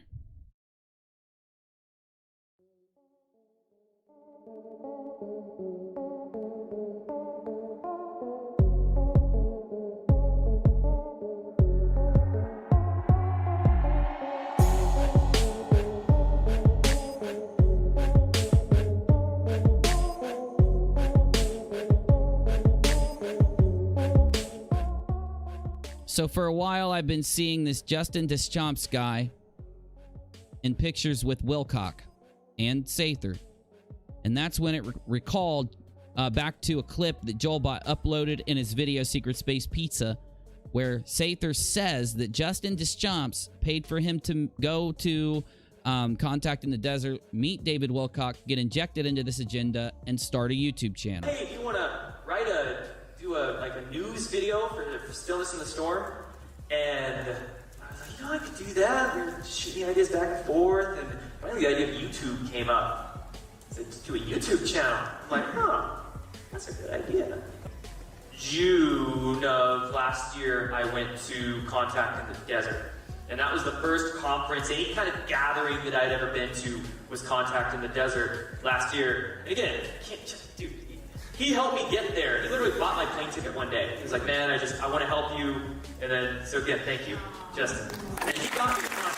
So for a while, I've been seeing this Justin Deschamps guy in pictures with Wilcock and Sather. And that's when it recalled back to a clip that Joelbot uploaded in his video Secret Space Pizza, where Sather says that Justin Deschamps paid for him to go to Contact in the Desert, meet David Wilcock, get injected into this agenda, and start a YouTube channel. Hey, if you want to do a news video for Stillness in the Storm, and I was like, I could do that. We were shooting ideas back and forth, and finally the idea of YouTube came up. I said, do a YouTube channel. I'm like, that's a good idea. June of last year, I went to Contact in the Desert. And that was the first conference, any kind of gathering that I'd ever been to was Contact in the Desert last year. And again, dude, he helped me get there. He literally bought my plane ticket one day. He was like, man, I want to help you. And then, so again, thank you, Justin. And he got me to Contact.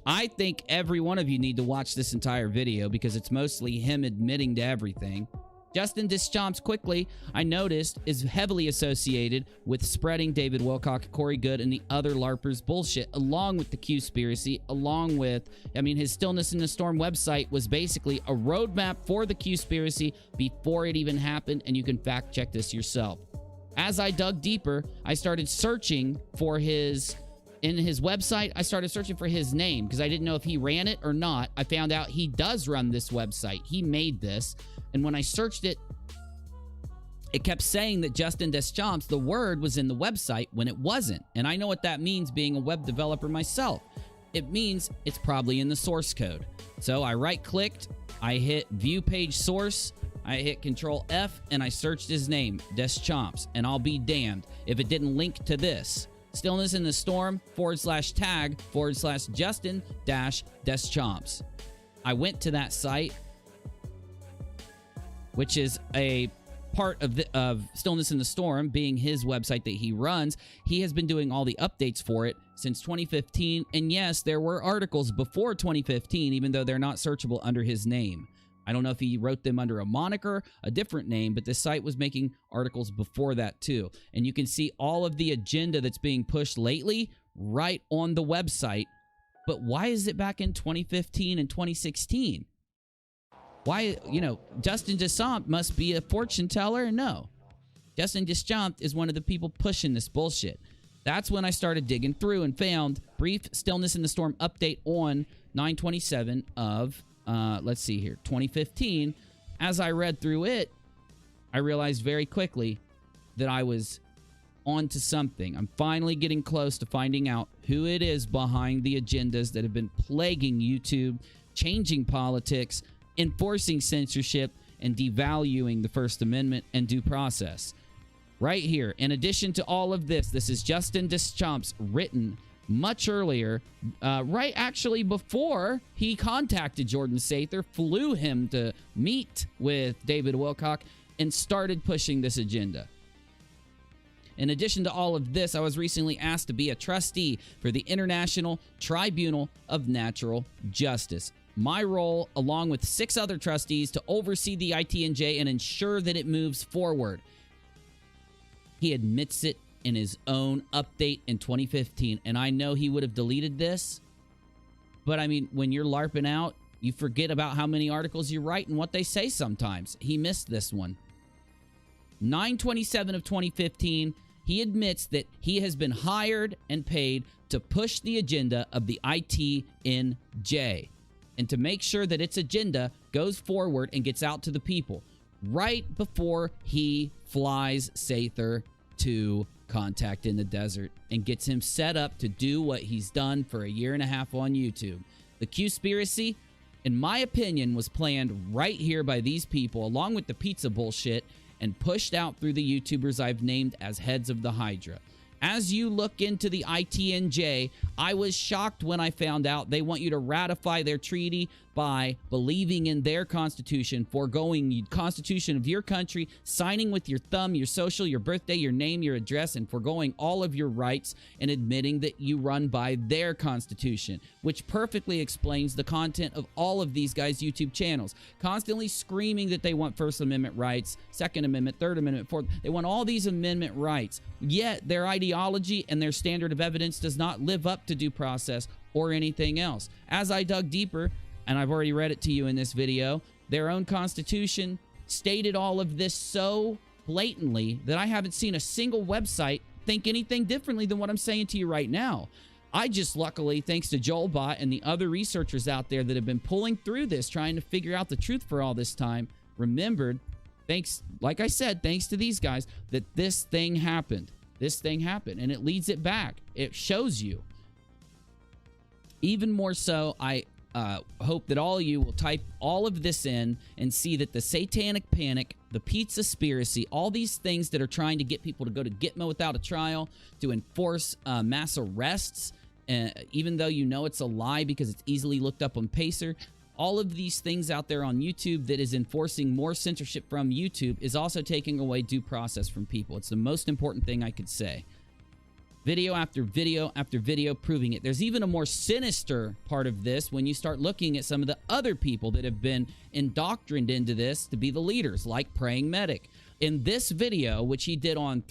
I think every one of you need to watch this entire video because it's mostly him admitting to everything. Justin Deschamps, quickly, I noticed, is heavily associated with spreading David Wilcock, Corey Good, and the other LARPers bullshit, along with the Q-spiracy, along with, his Stillness in the Storm website was basically a roadmap for the Q-spiracy before it even happened, and you can fact check this yourself. As I dug deeper, I started searching for in his website, I started searching for his name because I didn't know if he ran it or not. I found out he does run this website. He made this. And when I searched it, it kept saying that Justin Deschamps, the word, was in the website when it wasn't. And I know what that means being a web developer myself. It means it's probably in the source code. So I right-clicked, I hit View Page Source, I hit Control F, and I searched his name, Deschamps, and I'll be damned if it didn't link to this. Stillness in the Storm /tag /Justin Deschamps. I went to that site, which is a part of Stillness in the Storm, being his website that he runs. He has been doing all the updates for it since 2015. And yes, there were articles before 2015, even though they're not searchable under his name. I don't know if he wrote them under a moniker, a different name, but this site was making articles before that too. And you can see all of the agenda that's being pushed lately right on the website. But why is it back in 2015 and 2016? Why, Justin Deschamps must be a fortune teller? No. Justin Deschamps is one of the people pushing this bullshit. That's when I started digging through and found brief Stillness in the Storm update on 9/27 of, let's see here, 2015. As I read through it, I realized very quickly that I was onto something. I'm finally getting close to finding out who it is behind the agendas that have been plaguing YouTube, changing politics, enforcing censorship, and devaluing the First Amendment and due process. Right here, in addition to all of this, this is Justin Deschamps, written much earlier, right actually before he contacted Jordan Sather, flew him to meet with David Wilcock, and started pushing this agenda. In addition to all of this, I was recently asked to be a trustee for the International Tribunal of Natural Justice. My role, along with 6 other trustees, to oversee the ITNJ and ensure that it moves forward. He admits it in his own update in 2015, and I know he would have deleted this, but I mean, when you're LARPing out, you forget about how many articles you write and what they say sometimes. He missed this one. 9/27 of 2015, he admits that he has been hired and paid to push the agenda of the ITNJ and to make sure that its agenda goes forward and gets out to the people right before he flies Sather to Contact in the Desert and gets him set up to do what he's done for a year and a half on YouTube. The conspiracy, in my opinion, was planned right here by these people, along with the pizza bullshit, and pushed out through the YouTubers I've named as heads of the Hydra. As you look into the ITNJ, I was shocked when I found out they want you to ratify their treaty by believing in their constitution, foregoing the constitution of your country, signing with your thumb, your social, your birthday, your name, your address, and foregoing all of your rights and admitting that you run by their constitution, which perfectly explains the content of all of these guys' YouTube channels, constantly screaming that they want First Amendment rights, Second Amendment, Third Amendment, Fourth. They want all these amendment rights, yet their ideology and their standard of evidence does not live up to due process or anything else. As I dug deeper, and I've already read it to you in this video, their own constitution stated all of this so blatantly that I haven't seen a single website think anything differently than what I'm saying to you right now. I just luckily, thanks to JoelBot and the other researchers out there that have been pulling through this, trying to figure out the truth for all this time, remembered, thanks, like I said, thanks to these guys, that this thing happened. This thing happened, and it leads it back. It shows you. Even more so, I hope that all of you will type all of this in and see that the satanic panic, the pizza-spiracy, all these things that are trying to get people to go to Gitmo without a trial, to enforce mass arrests, even though you know it's a lie because it's easily looked up on Pacer, all of these things out there on YouTube that is enforcing more censorship from YouTube is also taking away due process from people. It's the most important thing I could say. Video after video after video proving it. There's even a more sinister part of this when you start looking at some of the other people that have been indoctrined into this to be the leaders, like Praying Medic. In this video, which he did on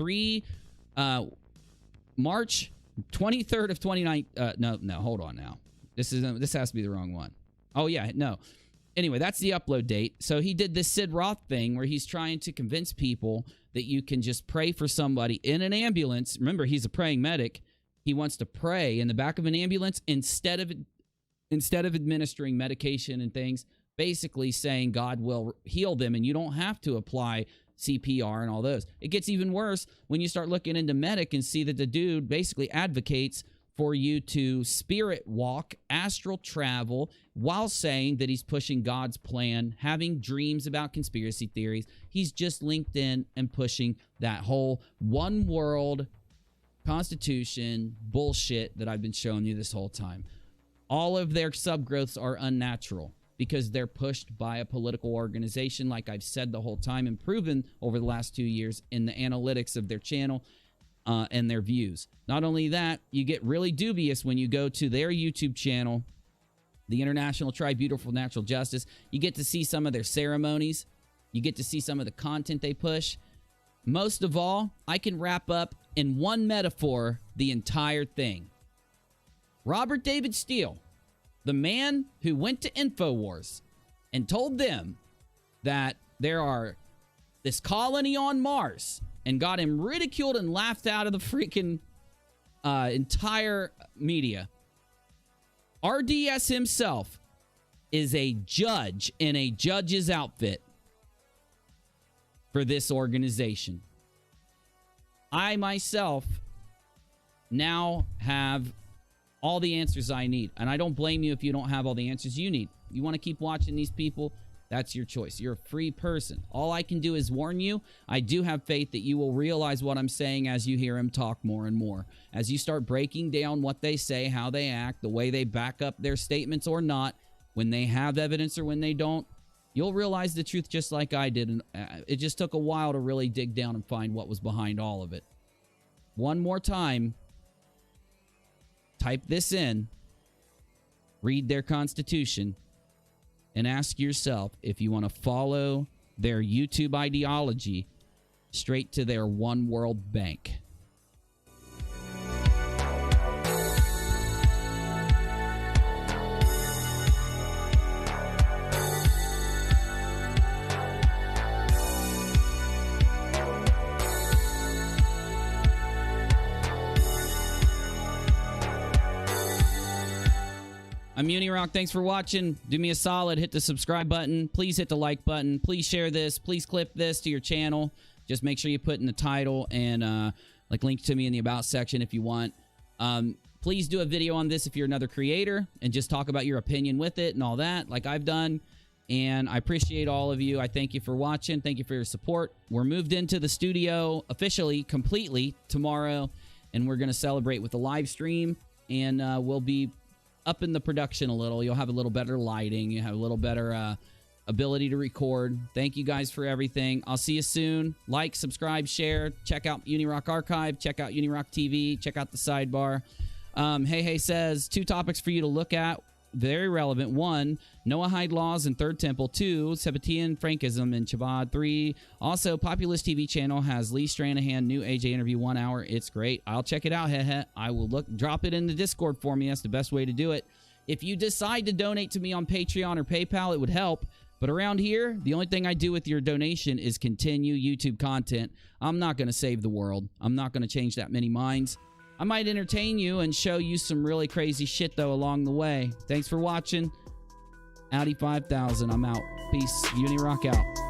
March 23rd of 2019, no, hold on now. This has to be the wrong one. Oh yeah, no. Anyway, that's the upload date. So he did this Sid Roth thing where he's trying to convince people that you can just pray for somebody in an ambulance. Remember, he's a praying medic. He wants to pray in the back of an ambulance instead of administering medication and things, basically saying God will heal them and you don't have to apply CPR and all those. It gets even worse when you start looking into medic and see that the dude basically advocates for you to spirit walk, astral travel, while saying that he's pushing God's plan, having dreams about conspiracy theories. He's just linked in and pushing that whole one world constitution bullshit that I've been showing you this whole time. All of their subgrowths are unnatural because they're pushed by a political organization, like I've said the whole time and proven over the last 2 years in the analytics of their channel and their views. Not only that, you get really dubious when you go to their YouTube channel, the International Tribunal for Natural Justice. You get to see some of their ceremonies. You get to see some of the content they push. Most of all, I can wrap up in one metaphor the entire thing. Robert David Steele, the man who went to InfoWars and told them that there are this colony on Mars and got him ridiculed and laughed out of the freaking entire media. RDS himself is a judge in a judge's outfit for this organization. I myself now have all the answers I need, and I don't blame you if you don't have all the answers you need. You want to keep watching these people? That's your choice. You're a free person. All I can do is warn you. I do have faith that you will realize what I'm saying as you hear him talk more and more. As you start breaking down what they say, how they act, the way they back up their statements or not, when they have evidence or when they don't, you'll realize the truth just like I did. And it just took a while to really dig down and find what was behind all of it. One more time, type this in, read their constitution, and ask yourself if you want to follow their YouTube ideology straight to their one world bank. I'm Unirock. Thanks for watching. Do me a solid. Hit the subscribe button. Please hit the like button. Please share this. Please clip this to your channel. Just make sure you put in the title and link to me in the About section if you want. Please do a video on this if you're another creator and just talk about your opinion with it and all that like I've done. And I appreciate all of you. I thank you for watching. Thank you for your support. We're moved into the studio officially, completely tomorrow, and we're going to celebrate with a live stream, and we'll be up in the production a little. You'll have a little better lighting. You have a little better ability to record. Thank you guys for everything. I'll see you soon. Like, subscribe, share. Check out Unirock Archive. Check out Unirock TV. Check out the sidebar. Hey says 2 topics for you to look at. Very relevant. 1, Noahide laws in Third Temple. 2, Sabbatean Frankism in Chabad. 3, also Populist TV channel has Lee Stranahan new AJ interview 1 hour. It's great. I'll check it out. I will drop it in the Discord for me. That's the best way to do it. If you decide to donate to me on Patreon or PayPal, it would help. But around here, the only thing I do with your donation is continue YouTube content. I'm not going to save the world. I'm not going to change that many minds. I might entertain you and show you some really crazy shit, though, along the way. Thanks for watching. Audi 5000, I'm out. Peace. Unirock out.